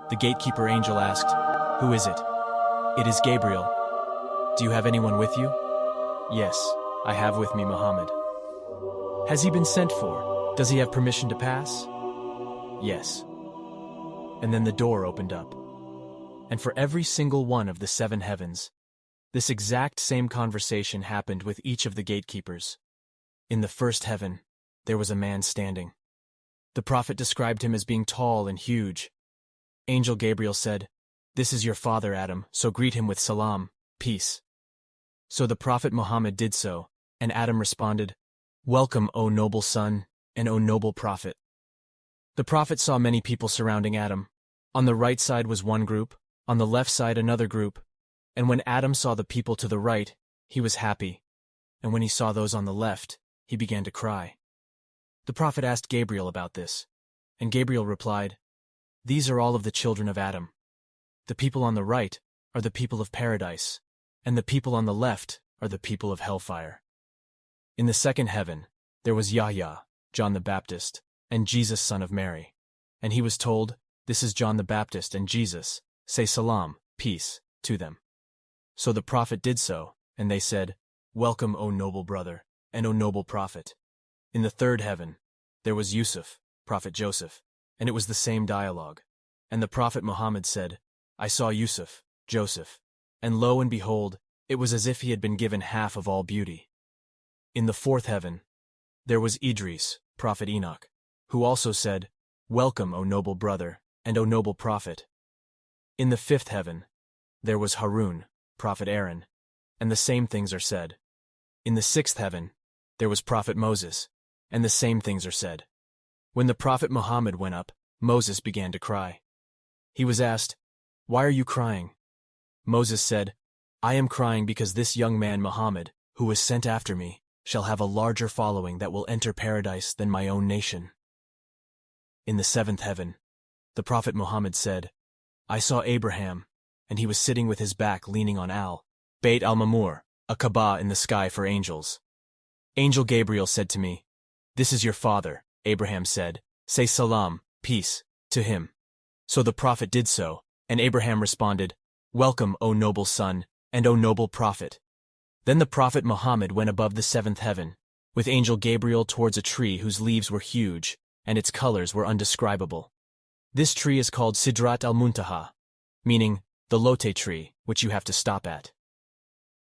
The gatekeeper angel asked, Who is it? It is Gabriel. Do you have anyone with you? Yes, I have with me Muhammad. Has he been sent for? Does he have permission to pass? Yes. And then the door opened up. And for every single one of the 7 heavens, this exact same conversation happened with each of the gatekeepers. In the first heaven, there was a man standing. The prophet described him as being tall and huge. Angel Gabriel said, This is your father, Adam, so greet him with salam, peace. So the Prophet Muhammad did so, and Adam responded, Welcome, O noble son, and O noble prophet. The prophet saw many people surrounding Adam. On the right side was one group, on the left side another group, and when Adam saw the people to the right, he was happy, and when he saw those on the left, he began to cry. The prophet asked Gabriel about this, and Gabriel replied, These are all of the children of Adam. The people on the right are the people of paradise, and the people on the left are the people of hellfire. In the second heaven, there was Yahya, John the Baptist, and Jesus, son of Mary. And he was told, This is John the Baptist and Jesus, say salam, peace, to them. So the prophet did so, and they said, Welcome, O noble brother, and O noble prophet. In the third heaven, there was Yusuf, prophet Joseph, and it was the same dialogue. And the prophet Muhammad said, I saw Yusuf, Joseph, and lo and behold, it was as if he had been given half of all beauty. In the fourth heaven, there was Idris, prophet Enoch, who also said, Welcome, O noble brother, and O noble prophet. In the fifth heaven, there was Harun, prophet Aaron, and the same things are said. In the sixth heaven, there was prophet Moses, and the same things are said. When the prophet Muhammad went up, Moses began to cry. He was asked, Why are you crying? Moses said, I am crying because this young man Muhammad, who was sent after me, shall have a larger following that will enter paradise than my own nation. In the seventh heaven, the prophet Muhammad said, I saw Abraham, and he was sitting with his back leaning on Beit al-Mamur, a Kaaba in the sky for angels. Angel Gabriel said to me, This is your father, Abraham said, say salam, peace, to him. So the prophet did so, and Abraham responded, Welcome, O noble son, and O noble prophet. Then the prophet Muhammad went above the seventh heaven, with Angel Gabriel towards a tree whose leaves were huge, and its colors were undescribable. This tree is called Sidrat al-Muntaha, meaning the Lote tree, which you have to stop at.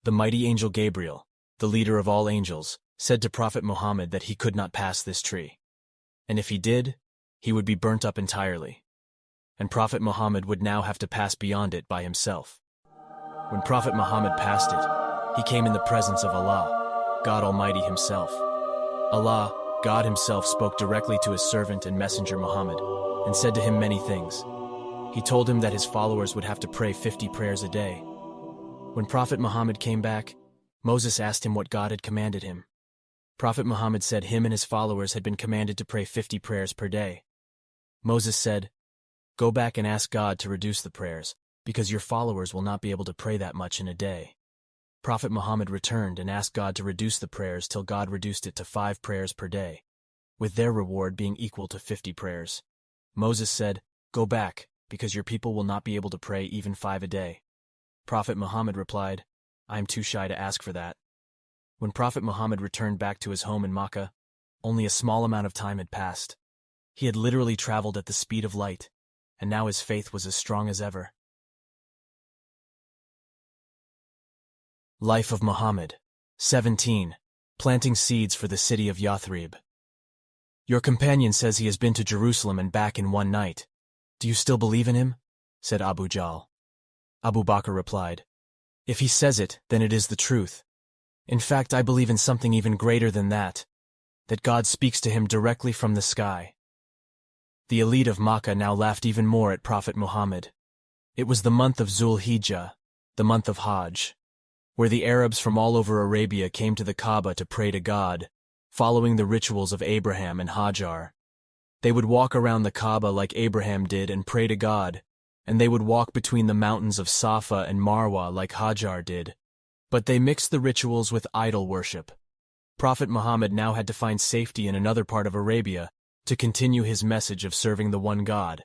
The mighty Angel Gabriel, the leader of all angels, said to Prophet Muhammad that he could not pass this tree. And if he did, he would be burnt up entirely. And Prophet Muhammad would now have to pass beyond it by himself. When Prophet Muhammad passed it, he came in the presence of Allah, God Almighty himself. Allah, God himself, spoke directly to his servant and messenger Muhammad, and said to him many things. He told him that his followers would have to pray 50 prayers a day. When Prophet Muhammad came back, Moses asked him what God had commanded him. Prophet Muhammad said him and his followers had been commanded to pray 50 prayers per day. Moses said, "Go back and ask God to reduce the prayers, because your followers will not be able to pray that much in a day." Prophet Muhammad returned and asked God to reduce the prayers till God reduced it to 5 prayers per day, with their reward being equal to 50 prayers. Moses said, "Go back, because your people will not be able to pray even 5 a day." Prophet Muhammad replied, "I am too shy to ask for that." When Prophet Muhammad returned back to his home in Makkah, only a small amount of time had passed. He had literally traveled at the speed of light, and now his faith was as strong as ever. Life of Muhammad. 17. Planting seeds for the city of Yathrib. Your companion says he has been to Jerusalem and back in one night. Do you still believe in him? Said Abu Jahl. Abu Bakr replied, If he says it, then it is the truth. In fact, I believe in something even greater than that God speaks to him directly from the sky. The elite of Makkah now laughed even more at Prophet Muhammad. It was the month of Zul-Hijjah, the month of Hajj, where the Arabs from all over Arabia came to the Kaaba to pray to God, following the rituals of Abraham and Hajar. They would walk around the Kaaba like Abraham did and pray to God, and they would walk between the mountains of Safa and Marwa like Hajar did. But they mixed the rituals with idol worship. Prophet Muhammad now had to find safety in another part of Arabia to continue his message of serving the one God.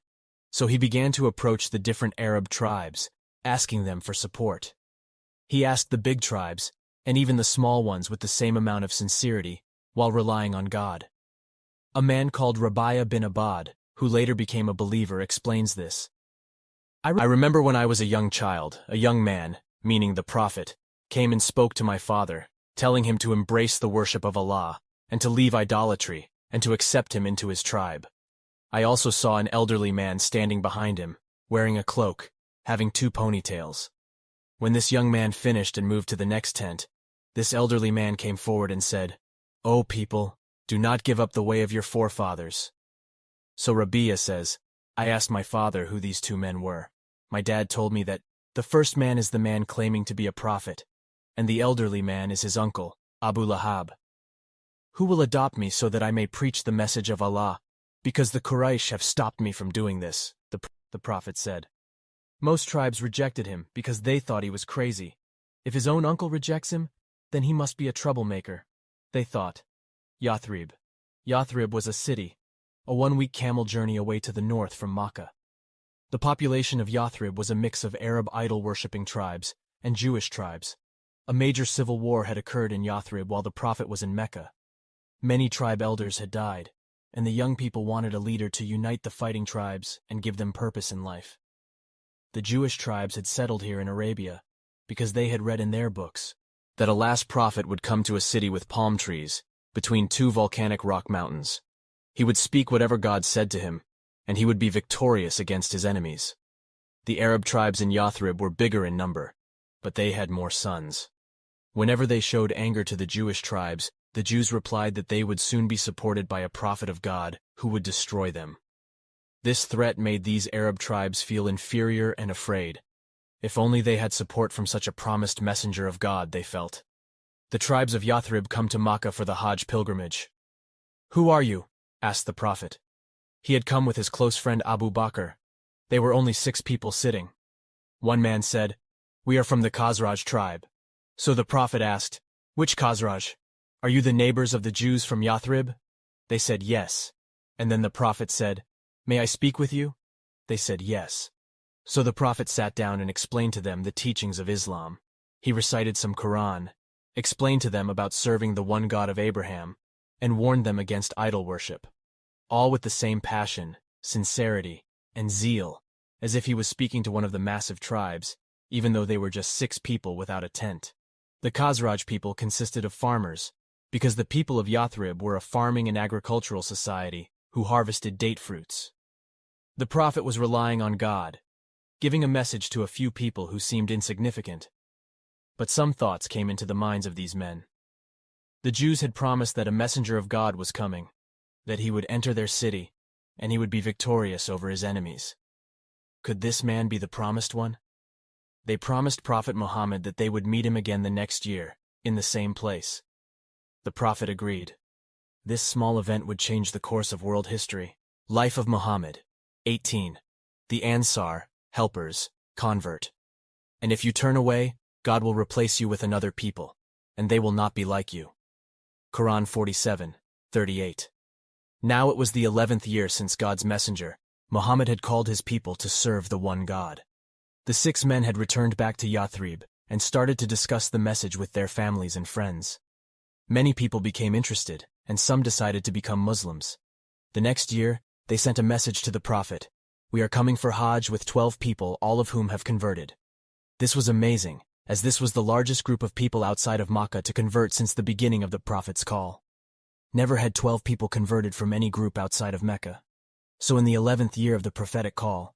So he began to approach the different Arab tribes, asking them for support. He asked the big tribes, and even the small ones, with the same amount of sincerity, while relying on God. A man called Rabi'a bin Abad, who later became a believer, explains this. I remember when I was a young child, a young man, meaning the Prophet, came and spoke to my father, telling him to embrace the worship of Allah, and to leave idolatry, and to accept him into his tribe. I also saw an elderly man standing behind him, wearing a cloak, having 2 ponytails. When this young man finished and moved to the next tent, this elderly man came forward and said, O people, do not give up the way of your forefathers. So Rabi'a says, I asked my father who these 2 men were. My dad told me that the first man is the man claiming to be a prophet, and the elderly man is his uncle, Abu Lahab. Who will adopt me so that I may preach the message of Allah? Because the Quraysh have stopped me from doing this, the prophet said. Most tribes rejected him because they thought he was crazy. If his own uncle rejects him, then he must be a troublemaker, they thought. Yathrib. Yathrib was a city, a 1-week camel journey away to the north from Makkah. The population of Yathrib was a mix of Arab idol-worshipping tribes and Jewish tribes. A major civil war had occurred in Yathrib while the Prophet was in Mecca. Many tribe elders had died, and the young people wanted a leader to unite the fighting tribes and give them purpose in life. The Jewish tribes had settled here in Arabia because they had read in their books that a last prophet would come to a city with palm trees between 2 volcanic rock mountains. He would speak whatever God said to him, and he would be victorious against his enemies. The Arab tribes in Yathrib were bigger in number, but they had more sons. Whenever they showed anger to the Jewish tribes, the Jews replied that they would soon be supported by a prophet of God who would destroy them. This threat made these Arab tribes feel inferior and afraid. If only they had support from such a promised messenger of God, they felt. The tribes of Yathrib come to Makkah for the Hajj pilgrimage. Who are you? Asked the Prophet. He had come with his close friend Abu Bakr. They were only 6 people sitting. One man said, We are from the Khazraj tribe. So the Prophet asked, Which Khazraj? Are you the neighbors of the Jews from Yathrib? They said yes. And then the Prophet said, May I speak with you? They said yes. So the Prophet sat down and explained to them the teachings of Islam. He recited some Quran, explained to them about serving the one God of Abraham, and warned them against idol worship. All with the same passion, sincerity, and zeal, as if he was speaking to one of the massive tribes, even though they were just 6 people without a tent. The Khazraj people consisted of farmers, because the people of Yathrib were a farming and agricultural society who harvested date fruits. The Prophet was relying on God, giving a message to a few people who seemed insignificant. But some thoughts came into the minds of these men. The Jews had promised that a messenger of God was coming, that he would enter their city, and he would be victorious over his enemies. Could this man be the promised one? They promised Prophet Muhammad that they would meet him again the next year, in the same place. The Prophet agreed. This small event would change the course of world history. Life of Muhammad. 18. The Ansaar, helpers, convert. And if you turn away, God will replace you with another people, and they will not be like you. Quran 47:38. Now it was the 11th year since God's messenger, Muhammad, had called his people to serve the one God. The 6 men had returned back to Yathrib and started to discuss the message with their families and friends. Many people became interested, and some decided to become Muslims. The next year, they sent a message to the Prophet. We are coming for Hajj with 12 people, all of whom have converted. This was amazing, as this was the largest group of people outside of Makkah to convert since the beginning of the Prophet's call. Never had 12 people converted from any group outside of Mecca. So in the 11th year of the prophetic call,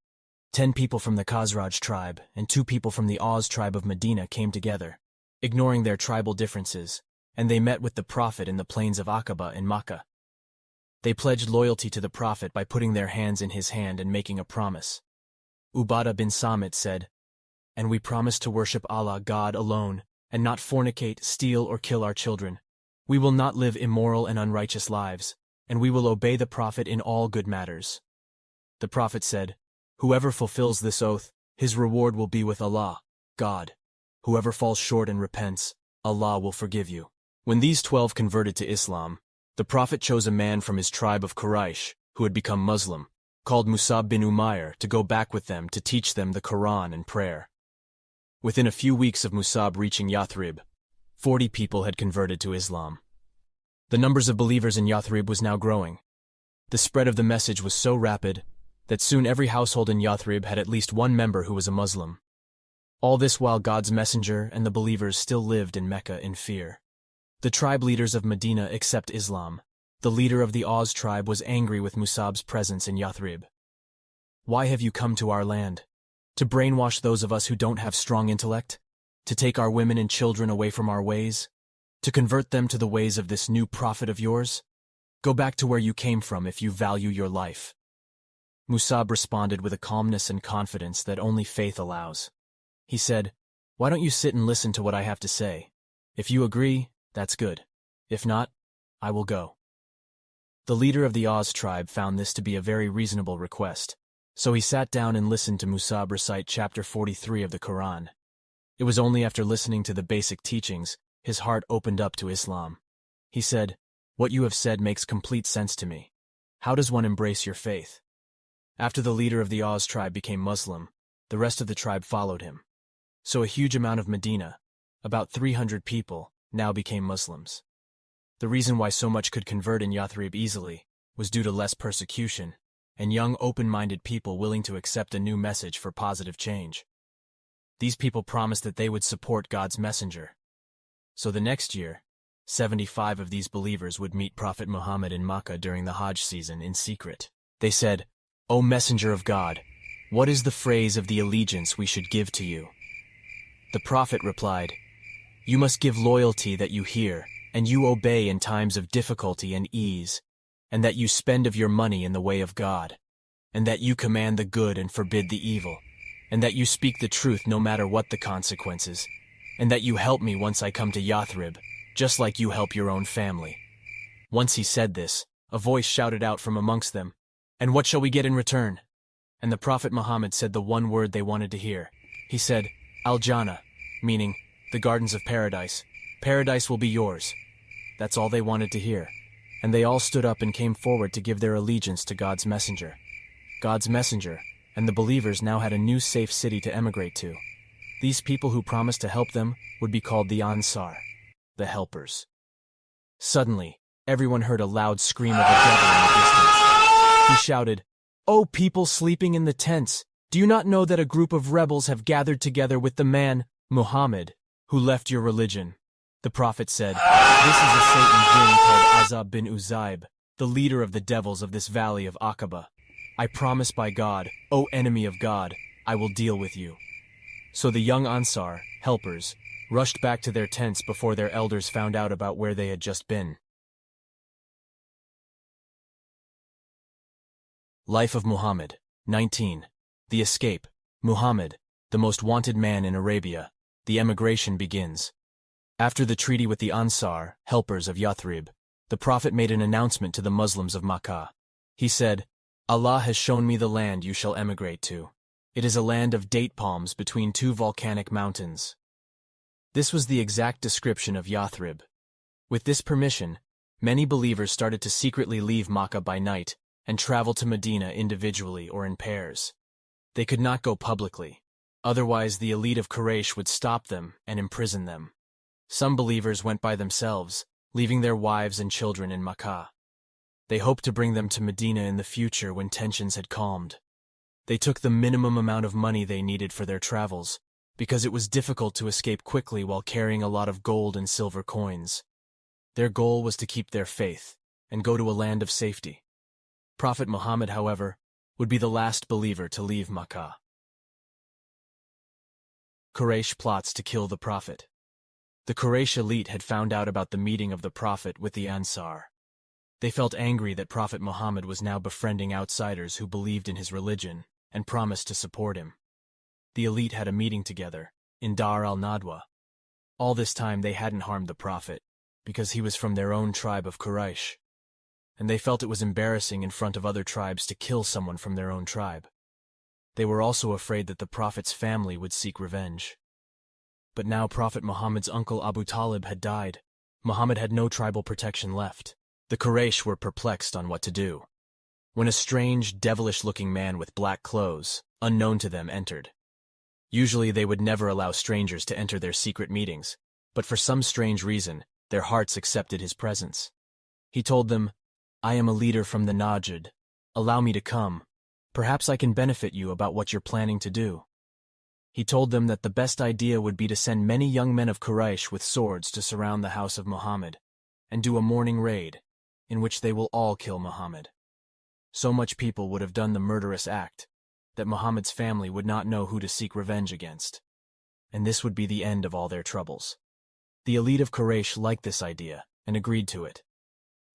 10 people from the Khazraj tribe and 2 people from the Aus tribe of Medina came together, ignoring their tribal differences, and they met with the Prophet in the plains of Aqaba in Makkah. They pledged loyalty to the Prophet by putting their hands in his hand and making a promise. Ubadah bin Samit said, "And we promise to worship Allah God alone, and not fornicate, steal, or kill our children. We will not live immoral and unrighteous lives, and we will obey the Prophet in all good matters." The Prophet said, "Whoever fulfills this oath, his reward will be with Allah, God. Whoever falls short and repents, Allah will forgive you." When these 12 converted to Islam, the Prophet chose a man from his tribe of Quraysh, who had become Muslim, called Musab bin Umair, to go back with them to teach them the Quran and prayer. Within a few weeks of Musab reaching Yathrib, 40 people had converted to Islam. The numbers of believers in Yathrib was now growing. The spread of the message was so rapid that soon every household in Yathrib had at least one member who was a Muslim. All this while God's messenger and the believers still lived in Mecca in fear. The tribe leaders of Medina accept Islam. The leader of the Aus tribe was angry with Musab's presence in Yathrib. "Why have you come to our land? To brainwash those of us who don't have strong intellect? To take our women and children away from our ways? To convert them to the ways of this new prophet of yours? Go back to where you came from if you value your life." Musab responded with a calmness and confidence that only faith allows. He said, "Why don't you sit and listen to what I have to say? If you agree, that's good. If not, I will go." The leader of the Aus tribe found this to be a very reasonable request, so he sat down and listened to Musab recite chapter 43 of the Quran. It was only after listening to the basic teachings, his heart opened up to Islam. He said, "What you have said makes complete sense to me. How does one embrace your faith?" After the leader of the Aus tribe became Muslim, the rest of the tribe followed him. So a huge amount of Medina, about 300 people, now became Muslims. The reason why so much could convert in Yathrib easily was due to less persecution and young open-minded people willing to accept a new message for positive change. These people promised that they would support God's messenger. So the next year, 75 of these believers would meet Prophet Muhammad in Makkah during the Hajj season in secret. They said, "O Messenger of God, what is the phrase of the allegiance we should give to you?" The Prophet replied, "You must give loyalty that you hear, and you obey in times of difficulty and ease, and that you spend of your money in the way of God, and that you command the good and forbid the evil, and that you speak the truth no matter what the consequences, and that you help me once I come to Yathrib, just like you help your own family." Once he said this, a voice shouted out from amongst them, "And what shall we get in return?" And the Prophet Muhammad said the one word they wanted to hear. He said, "Al-Jannah," meaning, the gardens of paradise. Paradise will be yours. That's all they wanted to hear. And they all stood up and came forward to give their allegiance to God's messenger. God's messenger and the believers now had a new safe city to emigrate to. These people who promised to help them would be called the Ansaar, the helpers. Suddenly, everyone heard a loud scream of a devil in the distance. He shouted, "O people sleeping in the tents, do you not know that a group of rebels have gathered together with the man, Muhammad, who left your religion?" The Prophet said, "This is a Satan jinn called Azab bin Uzaib, the leader of the devils of this valley of Aqaba. I promise by God, O enemy of God, I will deal with you." So the young Ansar, helpers, rushed back to their tents before their elders found out about where they had just been. Life of Muhammad, 19. The escape. Muhammad, the most wanted man in Arabia. The emigration begins. After the treaty with the Ansaar, helpers of Yathrib, the Prophet made an announcement to the Muslims of Makkah. He said, "Allah has shown me the land you shall emigrate to. It is a land of date palms between two volcanic mountains." This was the exact description of Yathrib. With this permission, many believers started to secretly leave Makkah by night and travel to Medina individually or in pairs. They could not go publicly, otherwise the elite of Quraysh would stop them and imprison them. Some believers went by themselves, leaving their wives and children in Makkah. They hoped to bring them to Medina in the future when tensions had calmed. They took the minimum amount of money they needed for their travels, because it was difficult to escape quickly while carrying a lot of gold and silver coins. Their goal was to keep their faith and go to a land of safety. Prophet Muhammad, however, would be the last believer to leave Makkah. Quraysh plots to kill the Prophet. The Quraysh elite had found out about the meeting of the Prophet with the Ansaar. They felt angry that Prophet Muhammad was now befriending outsiders who believed in his religion and promised to support him. The elite had a meeting together in Dar al-Nadwa. All this time they hadn't harmed the Prophet, because he was from their own tribe of Quraysh, and they felt it was embarrassing in front of other tribes to kill someone from their own tribe. They were also afraid that the Prophet's family would seek revenge. But now Prophet Muhammad's uncle Abu Talib had died. Muhammad had no tribal protection left. The Quraysh were perplexed on what to do, when a strange, devilish-looking man with black clothes, unknown to them, entered. Usually they would never allow strangers to enter their secret meetings, but for some strange reason, their hearts accepted his presence. He told them, "I am a leader from the Najd. Allow me to come. Perhaps I can benefit you about what you're planning to do." He told them that the best idea would be to send many young men of Quraysh with swords to surround the house of Muhammad, and do a morning raid, in which they will all kill Muhammad. So much people would have done the murderous act, that Muhammad's family would not know who to seek revenge against, and this would be the end of all their troubles. The elite of Quraysh liked this idea and agreed to it.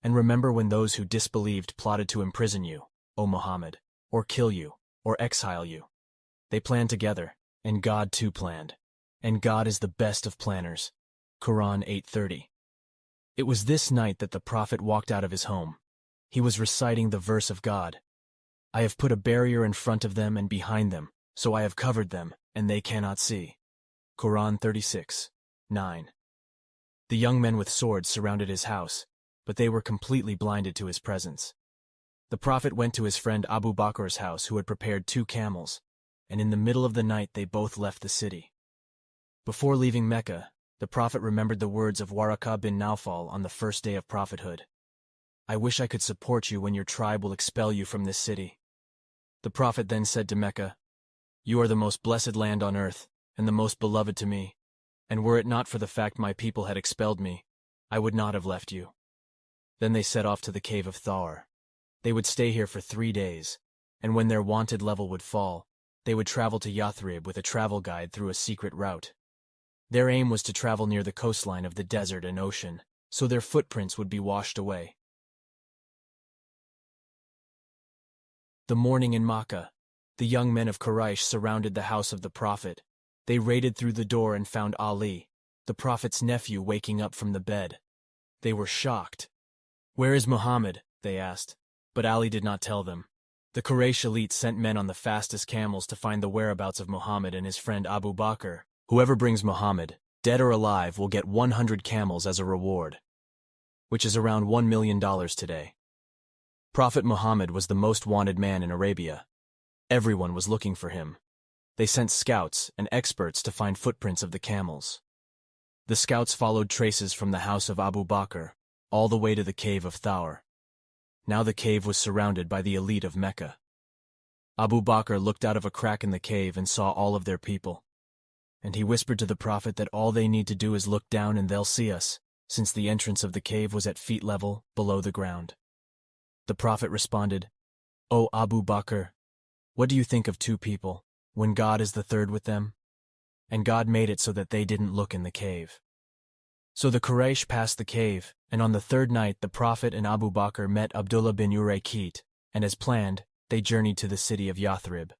And remember when those who disbelieved plotted to imprison you, O Muhammad, or kill you, or exile you. They planned together, and God too planned. And God is the best of planners. Quran 8:30. It was this night that the Prophet walked out of his home. He was reciting the verse of God. "I have put a barrier in front of them and behind them, so I have covered them, and they cannot see." Quran 36:9. The young men with swords surrounded his house, but they were completely blinded to his presence. The Prophet went to his friend Abu Bakr's house, who had prepared 2 camels, and in the middle of the night they both left the city. Before leaving Mecca, the Prophet remembered the words of Waraqah bin Nawfal on the first day of prophethood. "I wish I could support you when your tribe will expel you from this city." The Prophet then said to Mecca, "You are the most blessed land on earth, and the most beloved to me, and were it not for the fact my people had expelled me, I would not have left you." Then they set off to the cave of Thawr. They would stay here for 3 days, and when their wanted level would fall, they would travel to Yathrib with a travel guide through a secret route. Their aim was to travel near the coastline of the desert and ocean, so their footprints would be washed away. The morning in Makkah, the young men of Quraysh surrounded the house of the Prophet. They raided through the door and found Ali, the Prophet's nephew, waking up from the bed. They were shocked. "Where is Muhammad?" they asked, but Ali did not tell them. The Quraysh elite sent men on the fastest camels to find the whereabouts of Muhammad and his friend Abu Bakr. Whoever brings Muhammad, dead or alive, will get 100 camels as a reward, which is around $1 million today. Prophet Muhammad was the most wanted man in Arabia. Everyone was looking for him. They sent scouts and experts to find footprints of the camels. The scouts followed traces from the house of Abu Bakr all the way to the cave of Thawr. Now the cave was surrounded by the elite of Mecca. Abu Bakr looked out of a crack in the cave and saw all of their people. And he whispered to the Prophet that all they need to do is look down and they'll see us, since the entrance of the cave was at feet level, below the ground. The Prophet responded, "O Abu Bakr, what do you think of 2 people, when God is the third with them?" and God made it so that they didn't look in the cave. So the Quraysh passed the cave, and on the third night the Prophet and Abu Bakr met Abdullah bin Uraykit, and as planned, they journeyed to the city of Yathrib.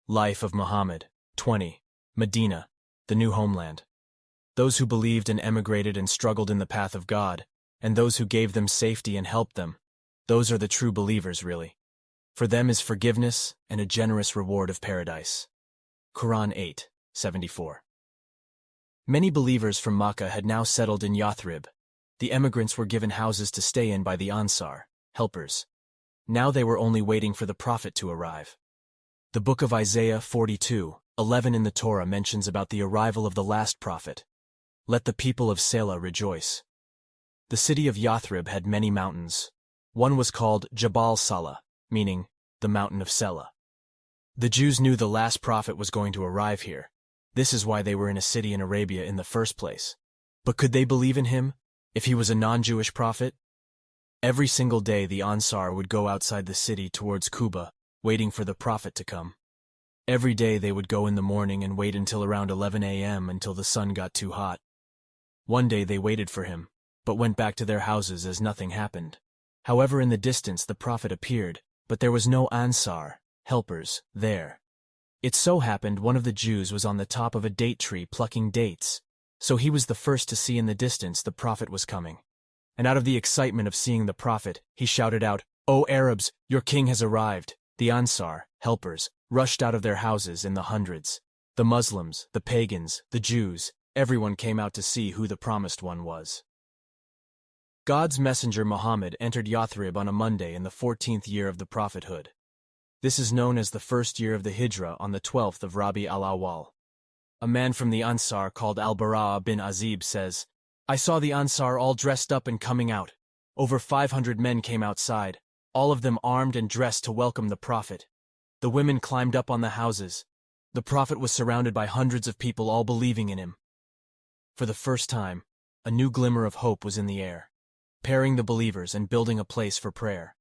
Life of Muhammad. 20. Medina, the new homeland. Those who believed and emigrated and struggled in the path of God, and those who gave them safety and helped them, those are the true believers, really. For them is forgiveness and a generous reward of paradise. Quran 8:74. Many believers from Makkah had now settled in Yathrib. The emigrants were given houses to stay in by the Ansaar, helpers. Now they were only waiting for the Prophet to arrive. The book of Isaiah 42:11 in the Torah mentions about the arrival of the last prophet. Let the people of Selah rejoice. The city of Yathrib had many mountains. One was called Jabal Salah, meaning the mountain of Selah. The Jews knew the last prophet was going to arrive here. This is why they were in a city in Arabia in the first place. But could they believe in him, if he was a non-Jewish prophet? Every single day the Ansaar would go outside the city towards Quba, waiting for the prophet to come. Every day they would go in the morning and wait until around 11 a.m. until the sun got too hot. One day they waited for him, but went back to their houses as nothing happened. However, in the distance the prophet appeared, but there was no Ansaar, helpers, there. It so happened one of the Jews was on the top of a date tree plucking dates, so he was the first to see in the distance the prophet was coming. And out of the excitement of seeing the prophet, he shouted out, "O Arabs, your king has arrived!" The Ansaar, helpers, rushed out of their houses in the hundreds. The Muslims, the pagans, the Jews, everyone came out to see who the promised one was. God's messenger Muhammad entered Yathrib on a Monday in the 14th year of the prophethood. This is known as the first year of the Hijrah on the 12th of Rabi al-Awwal. A man from the Ansaar called al-Bara bin Azib says, "I saw the Ansaar all dressed up and coming out. Over 500 men came outside, all of them armed and dressed to welcome the prophet. The women climbed up on the houses. The prophet was surrounded by hundreds of people all believing in him." For the first time, a new glimmer of hope was in the air, pairing the believers and building a place for prayer.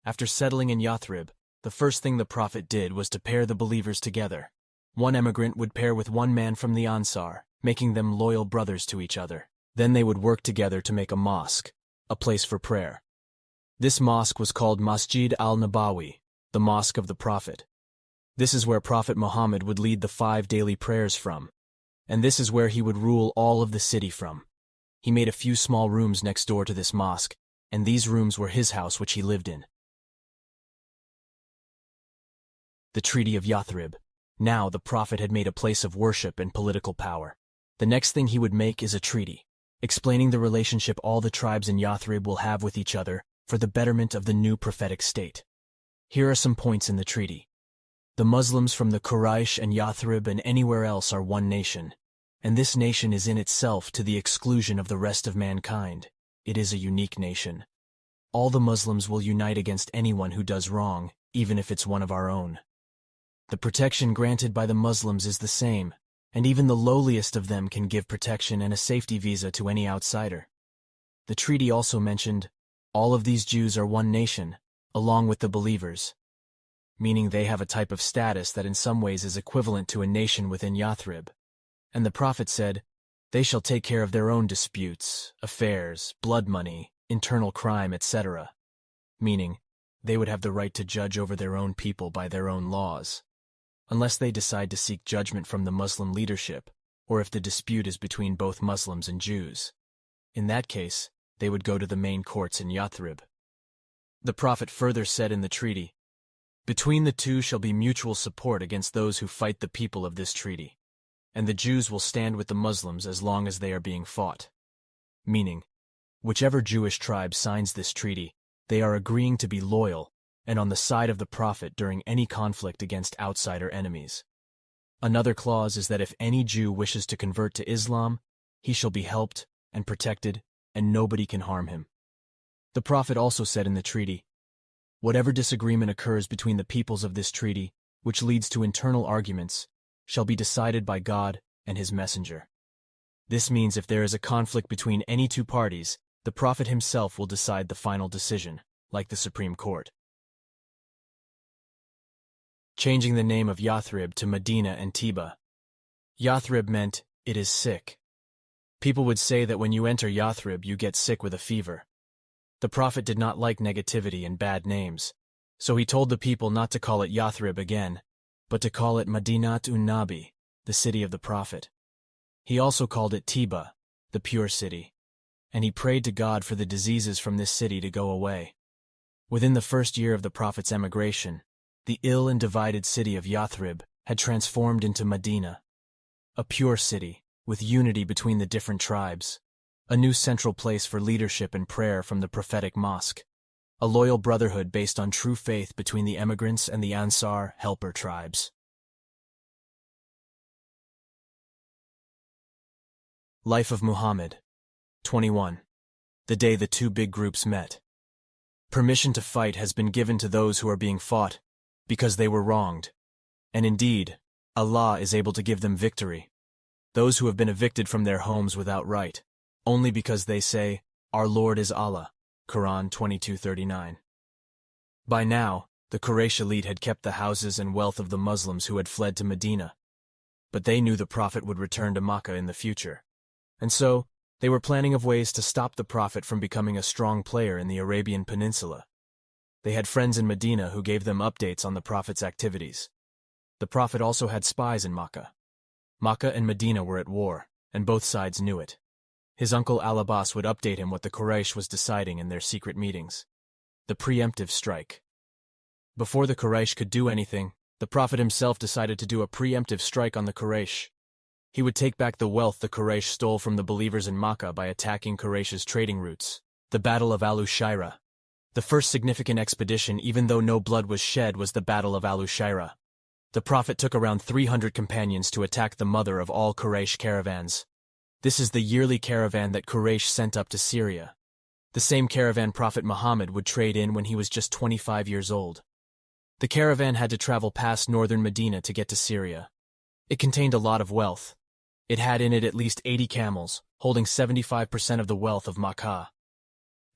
After settling in Yathrib, the first thing the prophet did was to pair the believers together. One emigrant would pair with one man from the Ansaar, making them loyal brothers to each other. Then they would work together to make a mosque, a place for prayer. This mosque was called Masjid al-Nabawi, the Mosque of the Prophet. This is where Prophet Muhammad would lead the 5 daily prayers from, and this is where he would rule all of the city from. He made a few small rooms next door to this mosque, and these rooms were his house which he lived in. The Treaty of Yathrib. Now the Prophet had made a place of worship and political power. The next thing he would make is a treaty, explaining the relationship all the tribes in Yathrib will have with each other for the betterment of the new prophetic state. Here are some points in the treaty. The Muslims from the Quraysh and Yathrib and anywhere else are one nation, and this nation is in itself to the exclusion of the rest of mankind. It is a unique nation. All the Muslims will unite against anyone who does wrong, even if it's one of our own. The protection granted by the Muslims is the same, and even the lowliest of them can give protection and a safety visa to any outsider. The treaty also mentioned, all of these Jews are one nation, along with the believers, meaning they have a type of status that in some ways is equivalent to a nation within Yathrib. And the Prophet said, they shall take care of their own disputes, affairs, blood money, internal crime, etc., meaning they would have the right to judge over their own people by their own laws, unless they decide to seek judgment from the Muslim leadership, or if the dispute is between both Muslims and Jews. In that case, they would go to the main courts in Yathrib. The Prophet further said in the treaty, between the two shall be mutual support against those who fight the people of this treaty, and the Jews will stand with the Muslims as long as they are being fought. Meaning, whichever Jewish tribe signs this treaty, they are agreeing to be loyal and on the side of the Prophet during any conflict against outsider enemies. Another clause is that if any Jew wishes to convert to Islam, he shall be helped and protected, and nobody can harm him. The Prophet also said in the treaty, whatever disagreement occurs between the peoples of this treaty, which leads to internal arguments, shall be decided by God and his messenger. This means if there is a conflict between any two parties, the Prophet himself will decide the final decision, like the Supreme Court. changing the name of Yathrib to Madinah and Tiba. Yathrib meant, "it is sick." People would say that when you enter Yathrib, you get sick with a fever. The Prophet did not like negativity and bad names, so he told the people not to call it Yathrib again, but to call it Madinat un-Nabi, the city of the Prophet. He also called it Tiba, the pure city, and he prayed to God for the diseases from this city to go away. Within the first year of the Prophet's emigration, the ill and divided city of Yathrib had transformed into Madinah, a pure city with unity between the different tribes, a new central place for leadership and prayer from the prophetic mosque, a loyal brotherhood based on true faith between the emigrants and the Ansaar helper tribes. Life of Muhammad. 21. The day the two big groups met. Permission to fight has been given to those who are being fought, because they were wronged. And indeed, Allah is able to give them victory. Those who have been evicted from their homes without right, only because they say, "Our Lord is Allah." Quran 22:39. By now, the Quraysh elite had kept the houses and wealth of the Muslims who had fled to Medina. But they knew the Prophet would return to Makkah in the future. And so, they were planning of ways to stop the Prophet from becoming a strong player in the Arabian Peninsula. They had friends in Medina who gave them updates on the Prophet's activities. The Prophet also had spies in Makkah. Makkah and Medina were at war, and both sides knew it. His uncle Al-Abbas would update him what the Quraysh was deciding in their secret meetings. The preemptive strike. Before the Quraysh could do anything, the Prophet himself decided to do a preemptive strike on the Quraysh. He would take back the wealth the Quraysh stole from the believers in Makkah by attacking Quraysh's trading routes. The Battle of Al-Ushaira. The first significant expedition, even though no blood was shed, was the Battle of Al-Ushaira. The Prophet took around 300 companions to attack the mother of all Quraysh caravans. This is the yearly caravan that Quraysh sent up to Syria. The same caravan Prophet Muhammad would trade in when he was just 25 years old. The caravan had to travel past northern Medina to get to Syria. It contained a lot of wealth. It had in it at least 80 camels, holding 75% of the wealth of Makkah.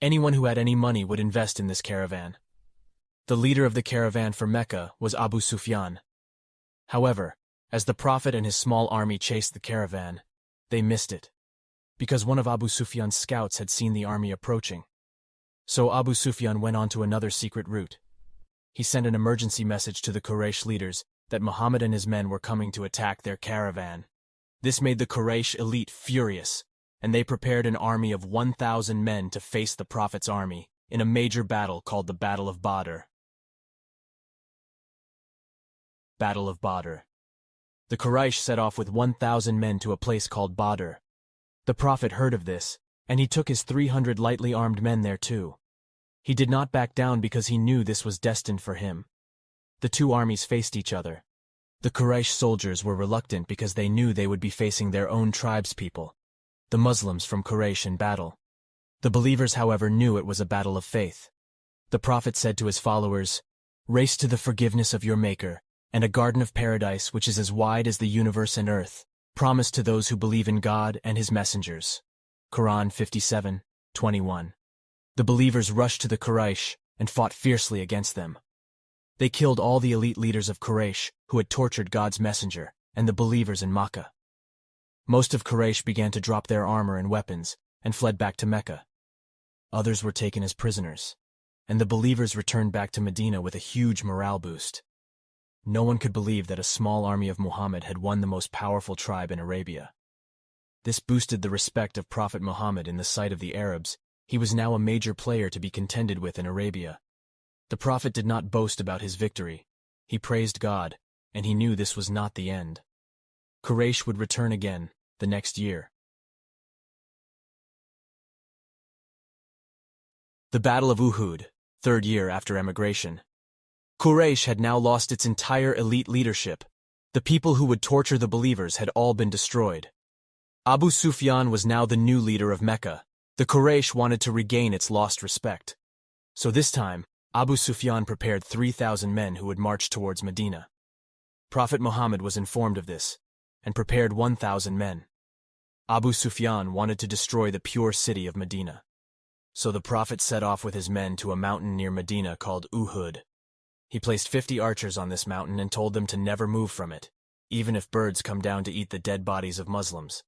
Anyone who had any money would invest in this caravan. The leader of the caravan for Mecca was Abu Sufyan. However, as the Prophet and his small army chased the caravan, they missed it, because one of Abu Sufyan's scouts had seen the army approaching. So Abu Sufyan went on to another secret route. He sent an emergency message to the Quraysh leaders that Muhammad and his men were coming to attack their caravan. This made the Quraysh elite furious, and they prepared an army of 1,000 men to face the Prophet's army in a major battle called the Battle of Badr. Battle of Badr. The Quraysh set off with 1,000 men to a place called Badr. The Prophet heard of this, and he took his 300 lightly armed men there too. He did not back down because he knew this was destined for him. The two armies faced each other. The Quraysh soldiers were reluctant because they knew they would be facing their own tribespeople, the Muslims from Quraysh in battle. The believers, however, knew it was a battle of faith. The Prophet said to his followers, "Race to the forgiveness of your Maker, and a garden of paradise which is as wide as the universe and earth, promised to those who believe in God and his messengers." Quran 57:21. The believers rushed to the Quraysh and fought fiercely against them. They killed all the elite leaders of Quraysh who had tortured God's messenger and the believers in Makkah. Most of Quraysh began to drop their armor and weapons and fled back to Mecca. Others were taken as prisoners, and the believers returned back to Medina with a huge morale boost. No one could believe that a small army of Muhammad had won the most powerful tribe in Arabia. This boosted the respect of Prophet Muhammad in the sight of the Arabs. He was now a major player to be contended with in Arabia. The Prophet did not boast about his victory. He praised God, and he knew this was not the end. Quraysh would return again the next year. The Battle of Uhud, third year after emigration. Quraysh had now lost its entire elite leadership. The people who would torture the believers had all been destroyed. Abu Sufyan was now the new leader of Mecca. The Quraysh wanted to regain its lost respect. So this time, Abu Sufyan prepared 3,000 men who would march towards Medina. Prophet Muhammad was informed of this, and prepared 1,000 men. Abu Sufyan wanted to destroy the pure city of Medina. So the Prophet set off with his men to a mountain near Medina called Uhud. He placed 50 archers on this mountain and told them to never move from it, even if birds come down to eat the dead bodies of Muslims.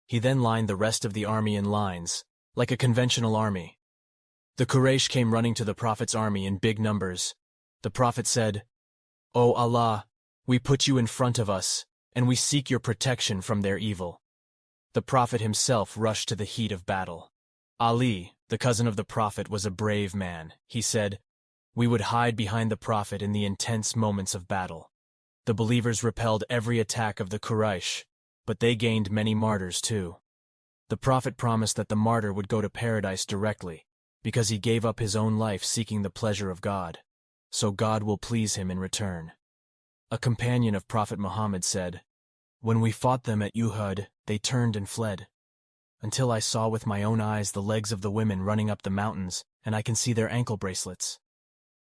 He then lined the rest of the army in lines, like a conventional army. The Quraysh came running to the Prophet's army in big numbers. The Prophet said, "O Allah, we put you in front of us, and we seek your protection from their evil." The Prophet himself rushed to the heat of battle. Ali, the cousin of the Prophet, was a brave man. He said, "We would hide behind the Prophet in the intense moments of battle." The believers repelled every attack of the Quraysh, but they gained many martyrs too. The Prophet promised that the martyr would go to paradise directly, because he gave up his own life seeking the pleasure of God, so God will please him in return. A companion of Prophet Muhammad said, "When we fought them at Uhud, they turned and fled, until I saw with my own eyes the legs of the women running up the mountains, and I can see their ankle bracelets."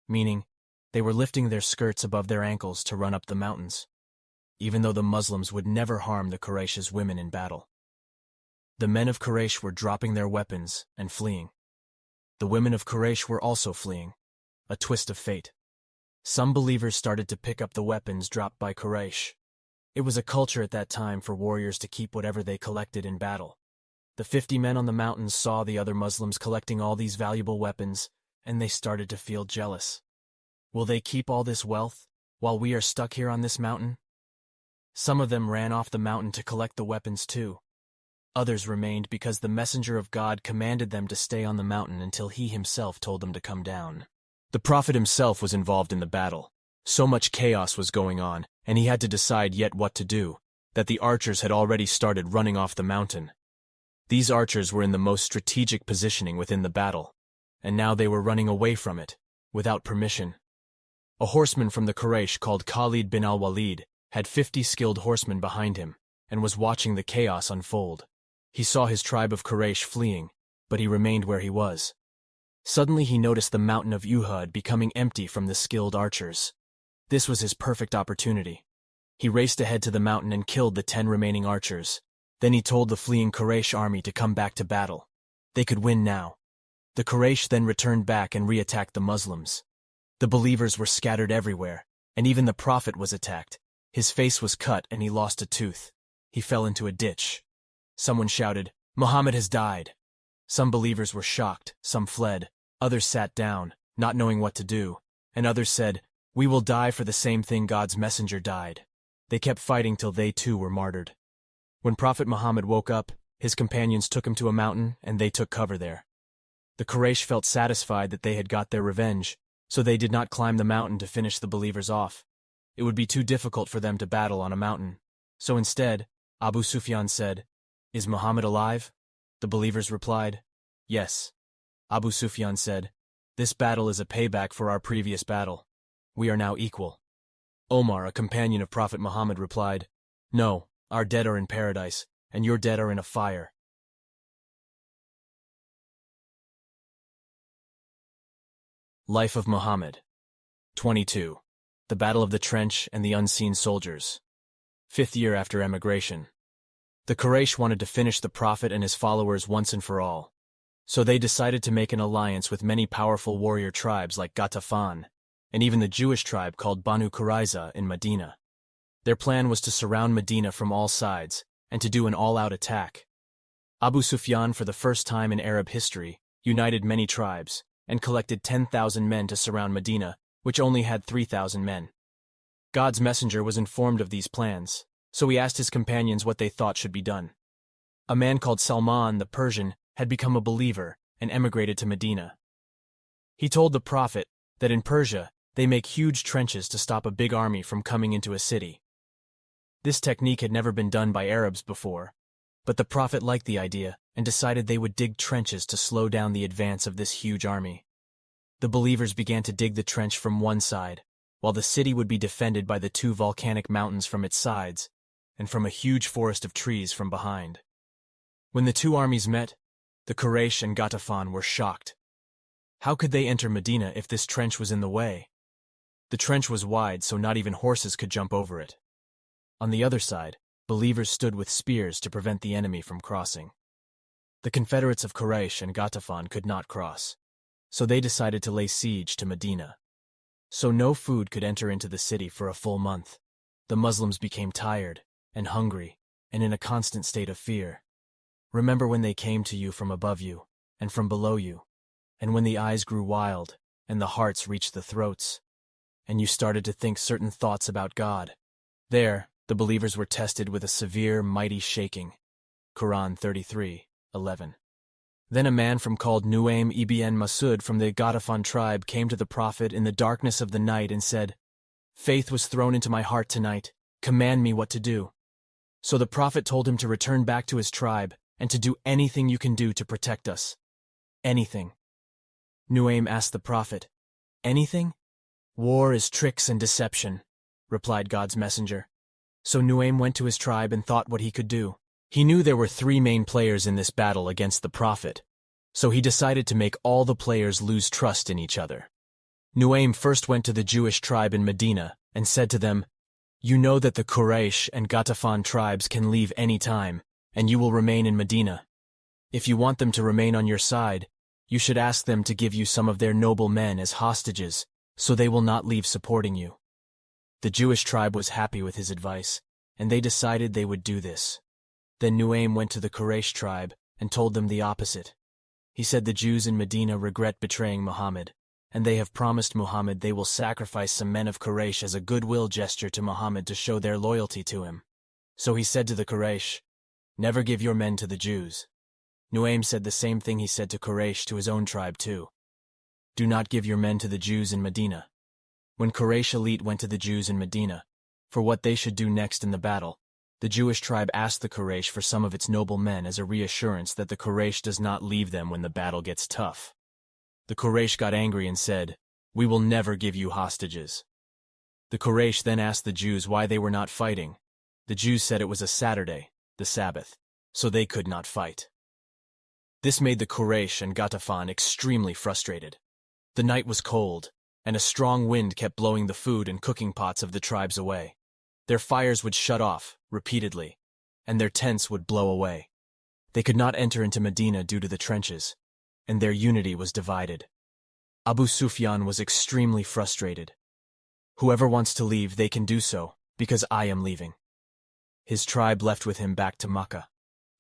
Meaning, they were lifting their skirts above their ankles to run up the mountains, even though the Muslims would never harm the Quraysh's women in battle. The men of Quraysh were dropping their weapons and fleeing. The women of Quraysh were also fleeing, a twist of fate. Some believers started to pick up the weapons dropped by Quraysh. It was a culture at that time for warriors to keep whatever they collected in battle. The 50 men on the mountains saw the other Muslims collecting all these valuable weapons, and they started to feel jealous. Will they keep all this wealth, while we are stuck here on this mountain? Some of them ran off the mountain to collect the weapons too. Others remained because the messenger of God commanded them to stay on the mountain until he himself told them to come down. The Prophet himself was involved in the battle. So much chaos was going on, and he had to decide yet what to do, that the archers had already started running off the mountain. These archers were in the most strategic positioning within the battle, and now they were running away from it, without permission. A horseman from the Quraysh called Khalid bin al-Walid had 50 skilled horsemen behind him, and was watching the chaos unfold. He saw his tribe of Quraysh fleeing, but he remained where he was. Suddenly he noticed the mountain of Uhud becoming empty from the skilled archers. This was his perfect opportunity. He raced ahead to the mountain and killed the 10 remaining archers. Then he told the fleeing Quraysh army to come back to battle. They could win now. The Quraysh then returned back and re-attacked the Muslims. The believers were scattered everywhere, and even the Prophet was attacked. His face was cut and he lost a tooth. He fell into a ditch. Someone shouted, "Muhammad has died." Some believers were shocked, some fled, others sat down, not knowing what to do, and others said, "We will die for the same thing God's messenger died." They kept fighting till they too were martyred. When Prophet Muhammad woke up, his companions took him to a mountain and they took cover there. The Quraysh felt satisfied that they had got their revenge, so they did not climb the mountain to finish the believers off. It would be too difficult for them to battle on a mountain. So instead, Abu Sufyan said, "Is Muhammad alive?" The believers replied, "Yes." Abu Sufyan said, "This battle is a payback for our previous battle. We are now equal." Omar, a companion of Prophet Muhammad, replied, "No, our dead are in paradise, and your dead are in a fire." Life of Muhammad. 22. The Battle of the Trench and the Unseen Soldiers. 5th year after emigration. The Quraysh wanted to finish the Prophet and his followers once and for all. So they decided to make an alliance with many powerful warrior tribes like Ghatafan, and even the Jewish tribe called Banu Qurayza in Medina. Their plan was to surround Medina from all sides, and to do an all-out attack. Abu Sufyan, for the first time in Arab history, united many tribes, and collected 10,000 men to surround Medina, which only had 3,000 men. God's messenger was informed of these plans, so he asked his companions what they thought should be done. A man called Salman the Persian had become a believer and emigrated to Medina. He told the Prophet that in Persia they make huge trenches to stop a big army from coming into a city. This technique had never been done by Arabs before, but the Prophet liked the idea and decided they would dig trenches to slow down the advance of this huge army. The believers began to dig the trench from one side, while the city would be defended by the 2 volcanic mountains from its sides, and from a huge forest of trees from behind. When the 2 armies met, the Quraysh and Ghatafan were shocked. How could they enter Medina if this trench was in the way? The trench was wide, so not even horses could jump over it. On the other side, believers stood with spears to prevent the enemy from crossing. The confederates of Quraysh and Ghatafan could not cross, so they decided to lay siege to Medina. So no food could enter into the city for a full month. The Muslims became tired and hungry and in a constant state of fear. Remember when they came to you from above you and from below you, and when the eyes grew wild and the hearts reached the throats, and you started to think certain thoughts about God. There, the believers were tested with a severe, mighty shaking. Quran 33:11. Then a man called Nuaym ibn Masud from the Ghatafan tribe came to the Prophet in the darkness of the night and said, "Faith was thrown into my heart tonight. Command me what to do." So the Prophet told him to return back to his tribe and to do anything you can do to protect us. Anything. Nuaym asked the Prophet, "Anything?" "War is tricks and deception," replied God's messenger. So Nuaym went to his tribe and thought what he could do. He knew there were 3 main players in this battle against the Prophet, so he decided to make all the players lose trust in each other. Nuaym first went to the Jewish tribe in Medina and said to them, "You know that the Quraysh and Ghatafan tribes can leave any time, and you will remain in Medina. If you want them to remain on your side, you should ask them to give you some of their noble men as hostages, so they will not leave supporting you." The Jewish tribe was happy with his advice, and they decided they would do this. Then Nuaym went to the Quraysh tribe and told them the opposite. He said the Jews in Medina regret betraying Muhammad, and they have promised Muhammad they will sacrifice some men of Quraysh as a goodwill gesture to Muhammad to show their loyalty to him. So he said to the Quraysh, "Never give your men to the Jews." Nuaym said the same thing he said to Quraysh to his own tribe too. "Do not give your men to the Jews in Medina." When Quraysh elite went to the Jews in Medina for what they should do next in the battle, the Jewish tribe asked the Quraysh for some of its noble men as a reassurance that the Quraysh does not leave them when the battle gets tough. The Quraysh got angry and said, "We will never give you hostages." The Quraysh then asked the Jews why they were not fighting. The Jews said it was a Saturday, the Sabbath, so they could not fight. This made the Quraysh and Ghatafan extremely frustrated. The night was cold, and a strong wind kept blowing the food and cooking pots of the tribes away. Their fires would shut off, repeatedly, and their tents would blow away. They could not enter into Medina due to the trenches, and their unity was divided. Abu Sufyan was extremely frustrated. "Whoever wants to leave, they can do so, because I am leaving." His tribe left with him back to Makkah.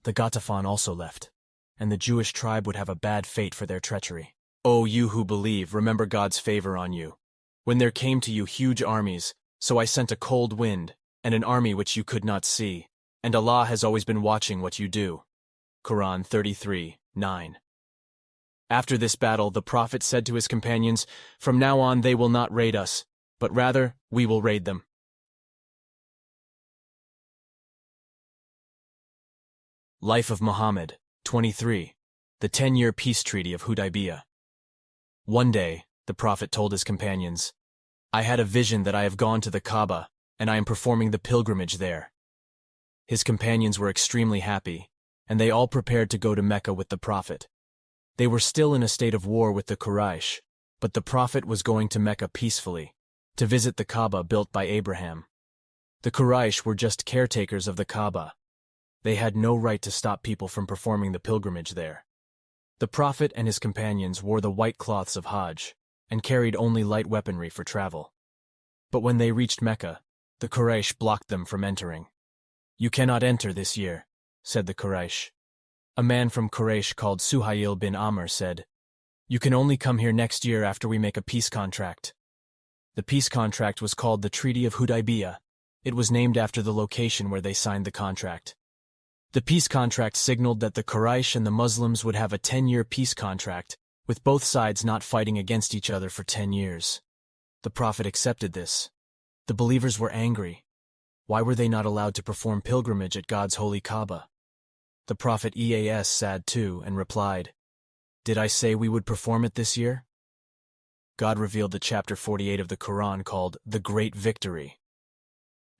The Ghatafan also left, and the Jewish tribe would have a bad fate for their treachery. "O you who believe, remember God's favor on you. When there came to you huge armies, so I sent a cold wind, and an army which you could not see, and Allah has always been watching what you do." Quran 33:9. After this battle, the Prophet said to his companions, "From now on they will not raid us, but rather we will raid them." Life of Muhammad, 23. The 10-year peace treaty of Hudaybiyah. One day, the Prophet told his companions, "I had a vision that I have gone to the Kaaba, and I am performing the pilgrimage there." His companions were extremely happy, and they all prepared to go to Mecca with the Prophet. They were still in a state of war with the Quraysh, but the Prophet was going to Mecca peacefully, to visit the Kaaba built by Abraham. The Quraysh were just caretakers of the Kaaba. They had no right to stop people from performing the pilgrimage there. The Prophet and his companions wore the white cloths of Hajj, and carried only light weaponry for travel. But when they reached Mecca, the Quraysh blocked them from entering. "You cannot enter this year," said the Quraysh. A man from Quraysh called Suhail bin Amr said, "You can only come here next year after we make a peace contract." The peace contract was called the Treaty of Hudaybiyah. It was named after the location where they signed the contract. The peace contract signaled that the Quraysh and the Muslims would have a 10-year peace contract, with both sides not fighting against each other for 10 years. The Prophet accepted this. The believers were angry. Why were they not allowed to perform pilgrimage at God's holy Kaaba? The Prophet was sad too and replied, "Did I say we would perform it this year?" God revealed the chapter 48 of the Quran called The Great Victory.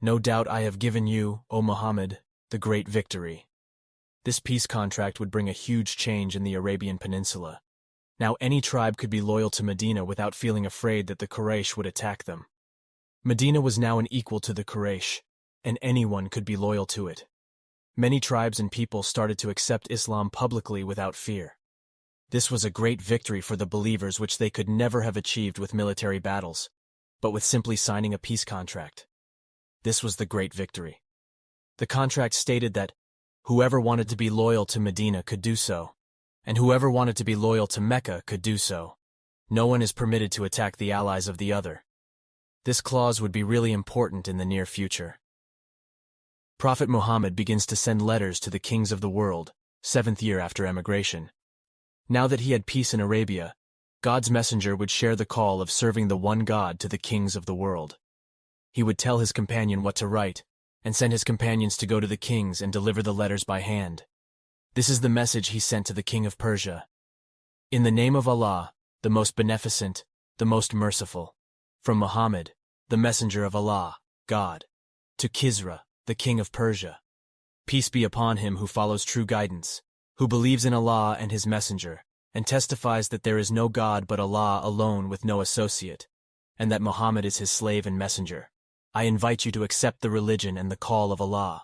"No doubt I have given you, O Muhammad, the great victory." This peace contract would bring a huge change in the Arabian Peninsula. Now any tribe could be loyal to Medina without feeling afraid that the Quraysh would attack them. Medina was now an equal to the Quraysh, and anyone could be loyal to it. Many tribes and people started to accept Islam publicly without fear. This was a great victory for the believers which they could never have achieved with military battles. but with simply signing a peace contract. This was the great victory. The contract stated that whoever wanted to be loyal to Medina could do so, and whoever wanted to be loyal to Mecca could do so. No one is permitted to attack the allies of the other. This clause would be really important in the near future. Prophet Muhammad begins to send letters to the kings of the world, 7th year after emigration. Now that he had peace in Arabia, God's messenger would share the call of serving the one God to the kings of the world. He would tell his companion what to write, and send his companions to go to the kings and deliver the letters by hand. This is the message he sent to the king of Persia. In the name of Allah, the most beneficent, the most merciful. From Muhammad, the messenger of Allah, God, to Kisra, the king of Persia. Peace be upon him who follows true guidance, who believes in Allah and his messenger, and testifies that there is no God but Allah alone with no associate, and that Muhammad is his slave and messenger. I invite you to accept the religion and the call of Allah.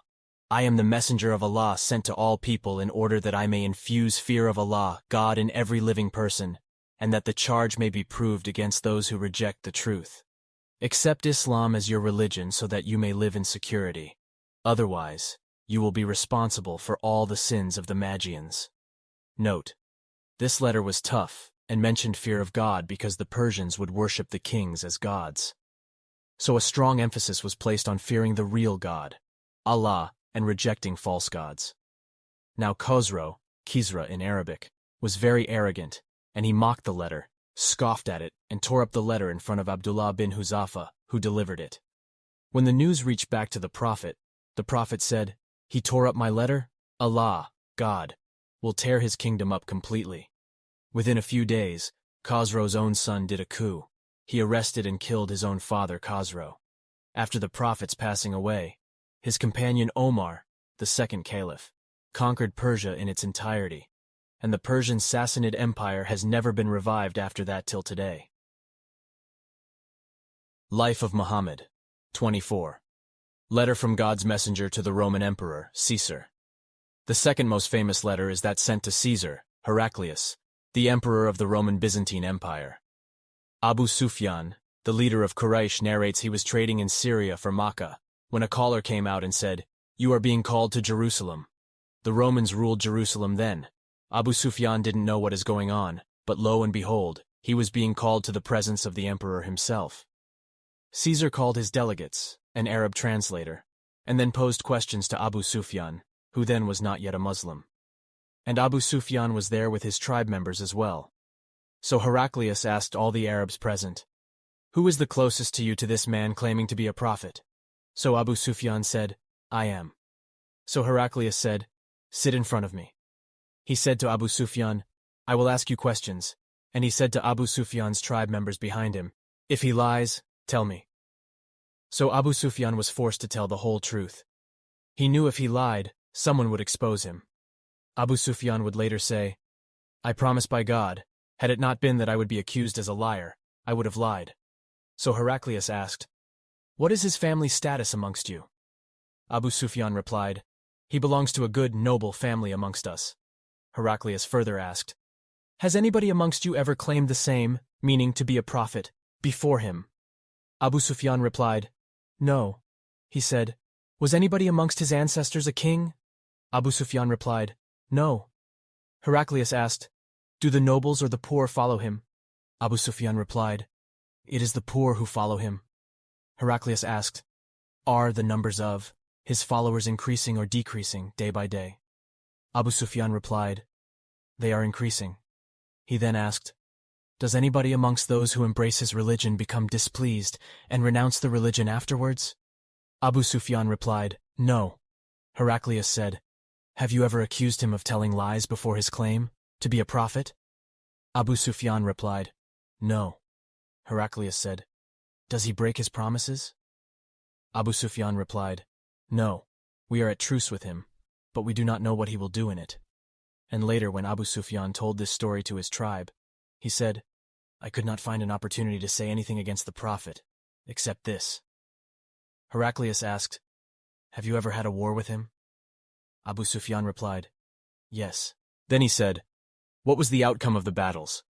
I am the messenger of Allah sent to all people in order that I may infuse fear of Allah, God, in every living person, and that the charge may be proved against those who reject the truth. Accept Islam as your religion so that you may live in security. Otherwise, you will be responsible for all the sins of the Magians. Note: this letter was tough and mentioned fear of God because the Persians would worship the kings as gods. So a strong emphasis was placed on fearing the real God, Allah, and rejecting false gods. Now Kisra in Arabic, was very arrogant, and he mocked the letter, scoffed at it, and tore up the letter in front of Abdullah bin Huzafa, who delivered it. When the news reached back to the Prophet said, "He tore up my letter? Allah, God, will tear his kingdom up completely." Within a few days, Khosrow's own son did a coup. He arrested and killed his own father Khosrow. After the Prophet's passing away, his companion Omar, the second caliph, conquered Persia in its entirety, and the Persian Sassanid Empire has never been revived after that till today. Life of Muhammad, 24. Letter from God's messenger to the Roman Emperor, Caesar. The second most famous letter is that sent to Caesar, Heraclius, the emperor of the Roman Byzantine Empire. Abu Sufyan, the leader of Quraysh, narrates he was trading in Syria for Makkah, when a caller came out and said, "You are being called to Jerusalem." The Romans ruled Jerusalem then. Abu Sufyan didn't know what is going on, but lo and behold, he was being called to the presence of the emperor himself. Caesar called his delegates, an Arab translator, and then posed questions to Abu Sufyan, who then was not yet a Muslim. And Abu Sufyan was there with his tribe members as well. So Heraclius asked all the Arabs present, "Who is the closest to you to this man claiming to be a prophet?" So Abu Sufyan said, "I am." So Heraclius said, "Sit in front of me." He said to Abu Sufyan, "I will ask you questions." And he said to Abu Sufyan's tribe members behind him, "If he lies, tell me." So Abu Sufyan was forced to tell the whole truth. He knew if he lied, someone would expose him. Abu Sufyan would later say, "I promise by God, had it not been that I would be accused as a liar, I would have lied." So Heraclius asked, "What is his family status amongst you?" Abu Sufyan replied, "He belongs to a good, noble family amongst us." Heraclius further asked, "Has anybody amongst you ever claimed the same, meaning to be a prophet, before him?" Abu Sufyan replied, "No." He said, "Was anybody amongst his ancestors a king?" Abu Sufyan replied, "No." Heraclius asked, "Do the nobles or the poor follow him?" Abu Sufyan replied, "It is the poor who follow him." Heraclius asked, "Are the numbers of his followers increasing or decreasing day by day?" Abu Sufyan replied, "They are increasing." He then asked, "Does anybody amongst those who embrace his religion become displeased and renounce the religion afterwards?" Abu Sufyan replied, "No." Heraclius said, "Have you ever accused him of telling lies before his claim to be a prophet?" Abu Sufyan replied, "No." Heraclius said, "Does he break his promises?" Abu Sufyan replied, "No, we are at truce with him, but we do not know what he will do in it." And later, when Abu Sufyan told this story to his tribe, he said, "I could not find an opportunity to say anything against the prophet, except this." Heraclius asked, "Have you ever had a war with him?" Abu Sufyan replied, "Yes." Then he said, "What was the outcome of the battles?"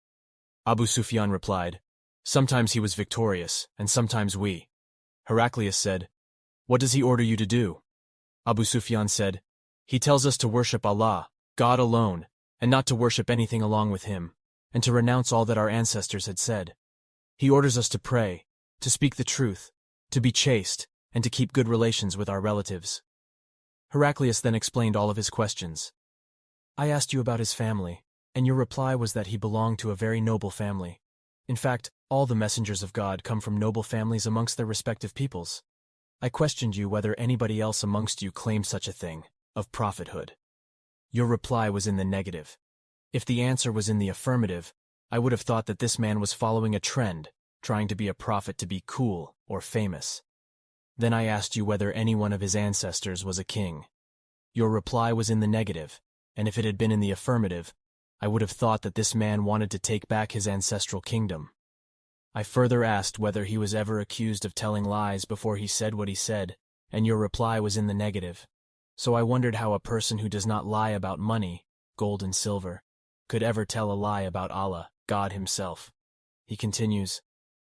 Abu Sufyan replied, Sometimes he was victorious, and sometimes we. Heraclius said, "What does he order you to do?" Abu Sufyan said, "He tells us to worship Allah, God alone, and not to worship anything along with him, and to renounce all that our ancestors had said. He orders us to pray, to speak the truth, to be chaste, and to keep good relations with our relatives." Heraclius then explained all of his questions. "I asked you about his family, and your reply was that he belonged to a very noble family. In fact, all the messengers of God come from noble families amongst their respective peoples. I questioned you whether anybody else amongst you claimed such a thing, of prophethood. Your reply was in the negative. If the answer was in the affirmative, I would have thought that this man was following a trend, trying to be a prophet to be cool or famous. Then I asked you whether any one of his ancestors was a king. Your reply was in the negative, and if it had been in the affirmative, I would have thought that this man wanted to take back his ancestral kingdom. I further asked whether he was ever accused of telling lies before he said what he said, and your reply was in the negative. So I wondered how a person who does not lie about money, gold and silver, could ever tell a lie about Allah, God himself." He continues,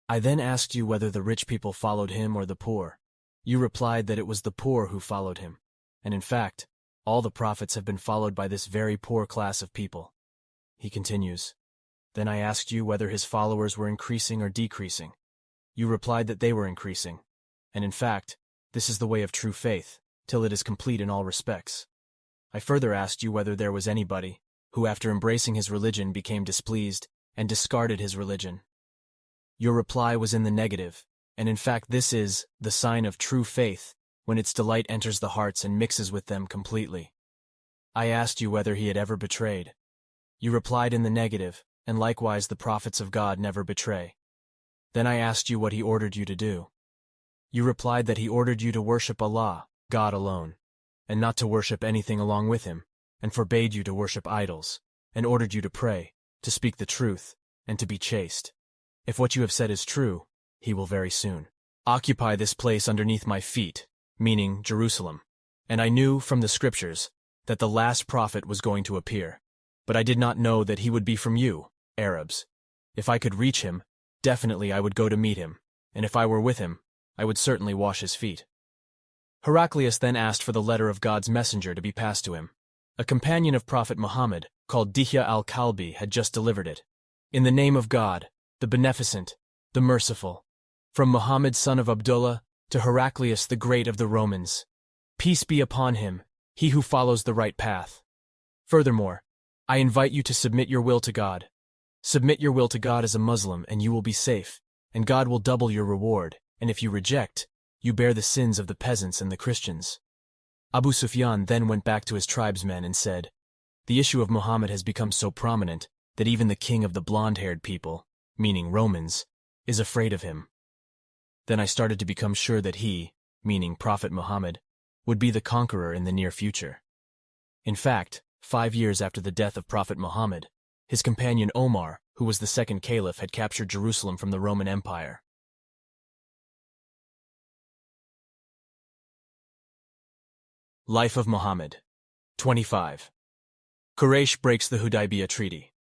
"I then asked you whether the rich people followed him or the poor. You replied that it was the poor who followed him, and in fact, all the prophets have been followed by this very poor class of people." He continues, "Then I asked you whether his followers were increasing or decreasing. You replied that they were increasing, and in fact, this is the way of true faith, till it is complete in all respects. I further asked you whether there was anybody who after embracing his religion became displeased and discarded his religion. Your reply was in the negative, and in fact this is the sign of true faith when its delight enters the hearts and mixes with them completely. I asked you whether he had ever betrayed. You replied in the negative, and likewise the prophets of God never betray. Then I asked you what he ordered you to do. You replied that he ordered you to worship Allah, God alone, and not to worship anything along with him, and forbade you to worship idols, and ordered you to pray, to speak the truth, and to be chaste. If what you have said is true, he will very soon occupy this place underneath my feet, meaning Jerusalem. And I knew from the scriptures that the last prophet was going to appear, but I did not know that he would be from you, Arabs. If I could reach him, definitely I would go to meet him, and if I were with him, I would certainly wash his feet." Heraclius then asked for the letter of God's messenger to be passed to him. A companion of Prophet Muhammad, called Dihya al-Kalbi, had just delivered it. "In the name of God, the Beneficent, the Merciful, from Muhammad son of Abdullah to Heraclius the Great of the Romans. Peace be upon him, he who follows the right path. Furthermore, I invite you to submit your will to God. Submit your will to God as a Muslim and you will be safe, and God will double your reward, and if you reject, you bear the sins of the peasants and the Christians." Abu Sufyan then went back to his tribesmen and said, "The issue of Muhammad has become so prominent that even the king of the blonde-haired people, meaning Romans, is afraid of him." Then I started to become sure that he, meaning Prophet Muhammad, would be the conqueror in the near future. In fact, 5 years after the death of Prophet Muhammad, his companion Omar, who was the second caliph, had captured Jerusalem from the Roman Empire. Life of Muhammad. 25. Quraysh breaks the Hudaybiyah Treaty.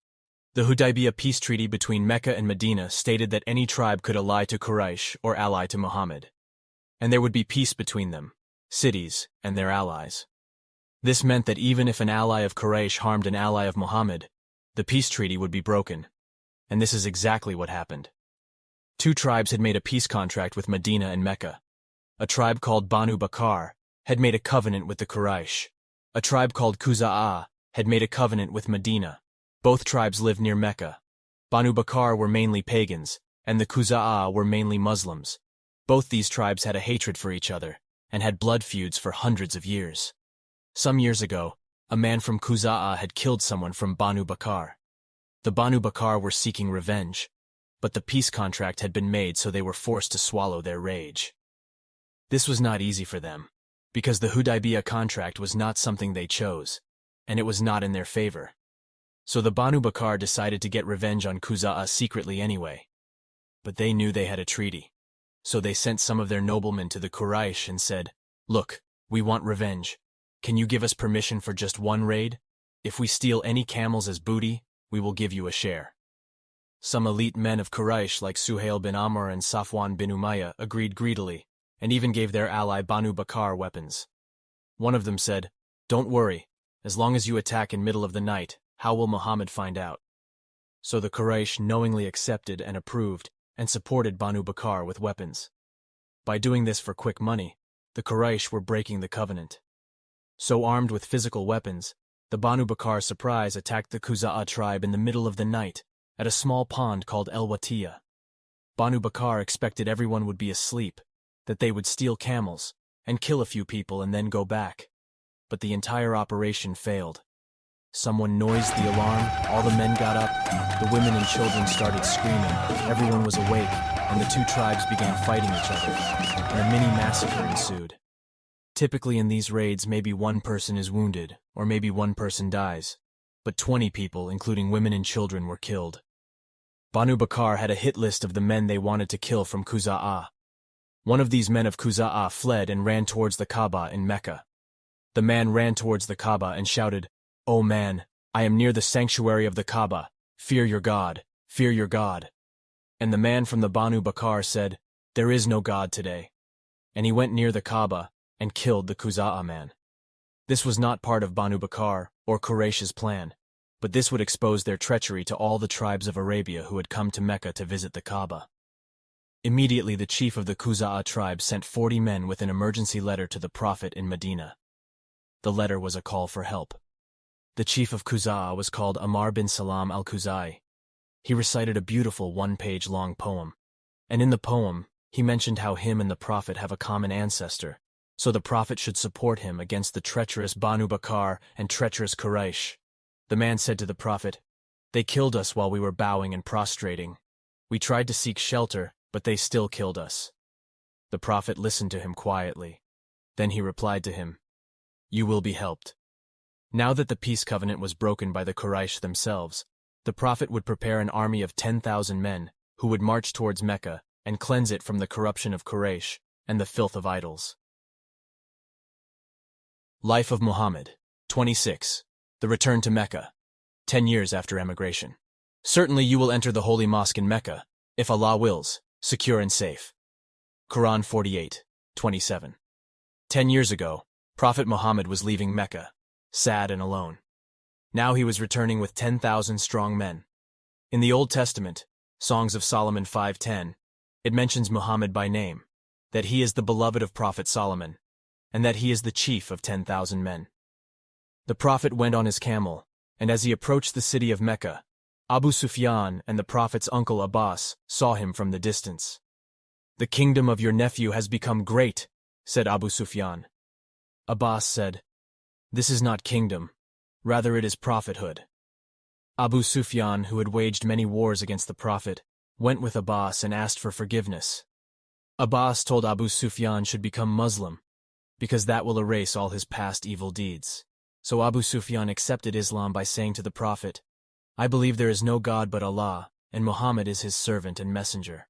The Hudaybiyah peace treaty between Mecca and Medina stated that any tribe could ally to Quraysh or ally to Muhammad, and there would be peace between them, cities, and their allies. This meant that even if an ally of Quraysh harmed an ally of Muhammad, the peace treaty would be broken, and this is exactly what happened. 2 tribes had made a peace contract with Medina and Mecca. A tribe called Banu Bakr had made a covenant with the Quraysh. A tribe called Khuza'ah had made a covenant with Medina. Both tribes lived near Mecca. Banu Bakr were mainly pagans, and the Khuza'ah were mainly Muslims. Both these tribes had a hatred for each other, and had blood feuds for hundreds of years. Some years ago, a man from Khuza'ah had killed someone from Banu Bakr. The Banu Bakr were seeking revenge, but the peace contract had been made, so they were forced to swallow their rage. This was not easy for them, because the Hudaybiyah contract was not something they chose, and it was not in their favor. So the Banu Bakr decided to get revenge on Khuza'ah secretly anyway. But they knew they had a treaty, so they sent some of their noblemen to the Quraysh and said, "Look, we want revenge. Can you give us permission for just one raid? If we steal any camels as booty, we will give you a share." Some elite men of Quraysh like Suhail bin Amr and Safwan bin Umayyah agreed greedily, and even gave their ally Banu Bakr weapons. One of them said, "Don't worry, as long as you attack in middle of the night, how will Muhammad find out?" So the Quraysh knowingly accepted and approved and supported Banu Bakr with weapons. By doing this for quick money, the Quraysh were breaking the covenant. So armed with physical weapons, the Banu Bakr surprise attacked the Quza'a tribe in the middle of the night at a small pond called El Watiya. Banu Bakr expected everyone would be asleep, that they would steal camels and kill a few people and then go back. But the entire operation failed. Someone noised the alarm, all the men got up, the women and children started screaming, everyone was awake, and the two tribes began fighting each other, and a mini massacre ensued. Typically in these raids maybe one person is wounded, or maybe one person dies, but 20 people, including women and children, were killed. Banu Bakr had a hit list of the men they wanted to kill from Quza'a. One of these men of Quza'a fled and ran towards the Kaaba in Mecca. The man ran towards the Kaaba and shouted, "Oh man, I am near the sanctuary of the Kaaba. Fear your God, fear your God." And the man from the Banu Bakr said, "There is no God today." And he went near the Kaaba and killed the Quza'a man. This was not part of Banu Bakr or Quraysh's plan, but this would expose their treachery to all the tribes of Arabia who had come to Mecca to visit the Kaaba. Immediately the chief of the Quza'a tribe sent 40 men with an emergency letter to the Prophet in Medina. The letter was a call for help. The chief of Quza'a was called Amr bin Salam al-Khuzai. He recited a beautiful one-page long poem, and in the poem, he mentioned how him and the Prophet have a common ancestor, so the Prophet should support him against the treacherous Banu Bakr and treacherous Quraysh. The man said to the Prophet, "They killed us while we were bowing and prostrating. We tried to seek shelter, but they still killed us." The Prophet listened to him quietly. Then he replied to him, "You will be helped." Now that the peace covenant was broken by the Quraysh themselves, the Prophet would prepare an army of 10,000 men who would march towards Mecca and cleanse it from the corruption of Quraysh and the filth of idols. Life of Muhammad, 26. The return to Mecca, 10 years after emigration. Certainly you will enter the holy mosque in Mecca, if Allah wills, secure and safe. Quran 48:27. 10 years ago, Prophet Muhammad was leaving Mecca, sad and alone. Now he was returning with 10,000 strong men. In the Old Testament, Songs of Solomon 5:10, it mentions Muhammad by name, that he is the beloved of Prophet Solomon, and that he is the chief of 10,000 men. The Prophet went on his camel, and as he approached the city of Mecca, Abu Sufyan and the Prophet's uncle Abbas saw him from the distance. "The kingdom of your nephew has become great," said Abu Sufyan. Abbas said, "This is not kingdom, rather it is prophethood." Abu Sufyan, who had waged many wars against the Prophet, went with Abbas and asked for forgiveness. Abbas told Abu Sufyan should become Muslim, because that will erase all his past evil deeds. So Abu Sufyan accepted Islam by saying to the Prophet, "I believe there is no God but Allah, and Muhammad is his servant and messenger."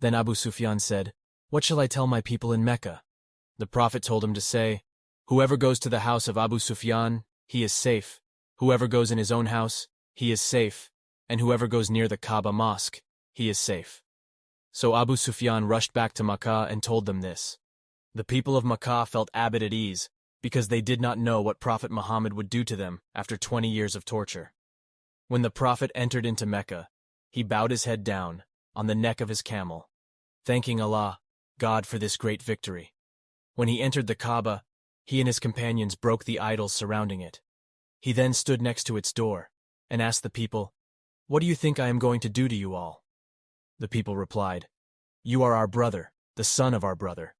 Then Abu Sufyan said, "What shall I tell my people in Mecca?" The Prophet told him to say, "Whoever goes to the house of Abu Sufyan, he is safe. Whoever goes in his own house, he is safe. And whoever goes near the Kaaba mosque, he is safe." So Abu Sufyan rushed back to Makkah and told them this. The people of Makkah felt a bit at ease, because they did not know what Prophet Muhammad would do to them after 20 years of torture. When the Prophet entered into Mecca, he bowed his head down, on the neck of his camel, thanking Allah, God, for this great victory. When he entered the Kaaba, he and his companions broke the idols surrounding it. He then stood next to its door, and asked the people, "What do you think I am going to do to you all?" The people replied, "You are our brother, the son of our brother,"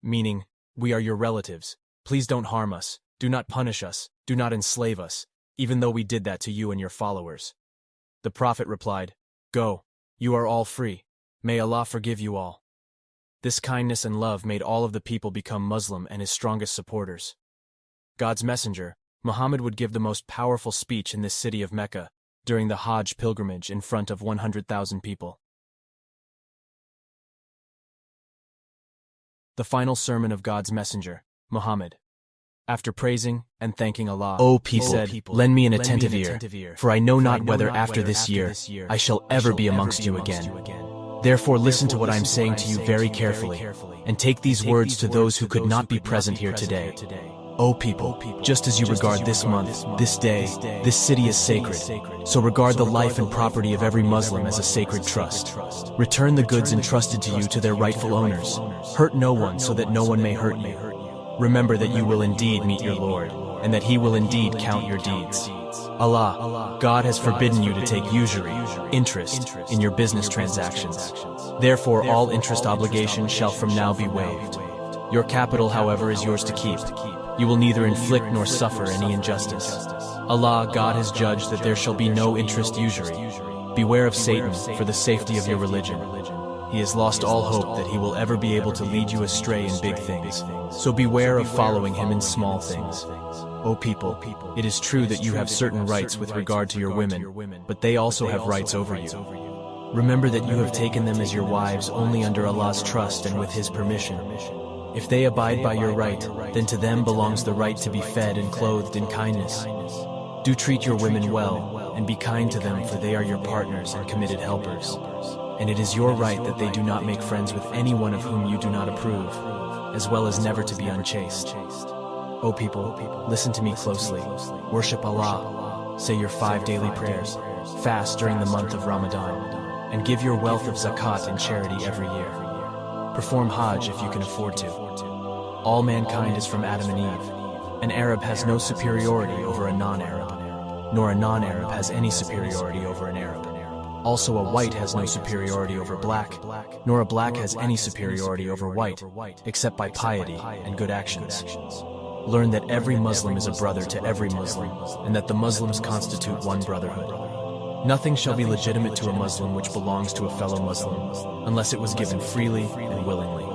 meaning, "We are your relatives. Please don't harm us, do not punish us, do not enslave us, even though we did that to you and your followers." The Prophet replied, "Go, you are all free. May Allah forgive you all." This kindness and love made all of the people become Muslim and his strongest supporters. God's messenger, Muhammad, would give the most powerful speech in this city of Mecca during the Hajj pilgrimage in front of 100,000 people. The final sermon of God's messenger, Muhammad. After praising and thanking Allah, O he people, said, lend me an attentive ear, for I know not whether after this year I shall ever be amongst you again. Therefore listen to what I am saying to you very carefully, and take these words to those who could not be present here today. O people, just as you regard this month, this day, this city as sacred, so regard the life and property of every Muslim as a sacred trust. Return the goods entrusted to you to their rightful owners. Hurt no one so that no one may hurt you. Remember that you will indeed meet your Lord, and that He will indeed count your deeds. Allah, God has forbidden you to take usury, interest, in your business transactions. Therefore all interest obligations shall from now be waived. Your capital, however, is yours to keep. You will neither inflict nor suffer any injustice. Allah, God has judged that there shall be no interest usury. Beware of Satan for the safety of your religion. He has lost all hope that he will ever be able to lead you astray in big things. So beware of following him in small things. O people, it is true that you have certain rights with regard to your women, but they also have rights over you. Remember that you have taken them as your wives only under Allah's trust and with His permission. If they abide by your right, then to them belongs the right to be fed and clothed in kindness. Do treat your women well, and be kind to them, for they are your partners and committed helpers. And it is your right that they do not make friends with anyone of whom you do not approve, as well as never to be unchaste. O people, listen to me closely. Worship Allah, say your 5 daily prayers, fast during the month of Ramadan, and give your wealth of zakat and charity every year. Perform Hajj if you can afford to. All mankind is from Adam and Eve. An Arab has no superiority over a non-Arab, nor a non-Arab has any superiority over an Arab. Also a white has no superiority over black, nor a black has any superiority over white, except by piety and good actions. Learn that every Muslim is a brother to every Muslim, and that the Muslims constitute one brotherhood. Nothing shall be legitimate to a Muslim which belongs to a fellow Muslim, unless it was given freely and willingly.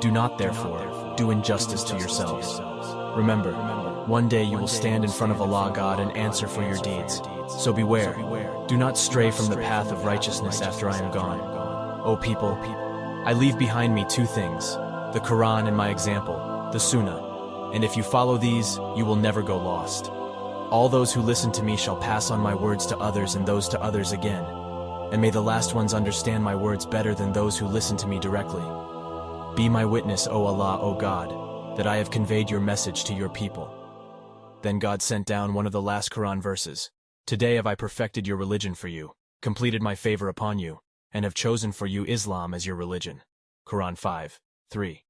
Do not, therefore, do injustice to yourselves. Remember, one day you will stand in front of Allah God and answer for your deeds. So beware, do not stray from the path of righteousness after I am gone. O people, I leave behind me 2 things, the Quran and my example, the Sunnah, and if you follow these, you will never go lost. All those who listen to me shall pass on my words to others and those to others again, and may the last ones understand my words better than those who listen to me directly. Be my witness, O Allah, O God, that I have conveyed your message to your people. Then God sent down one of the last Quran verses. Today have I perfected your religion for you, completed my favor upon you, and have chosen for you Islam as your religion. Quran 5:3.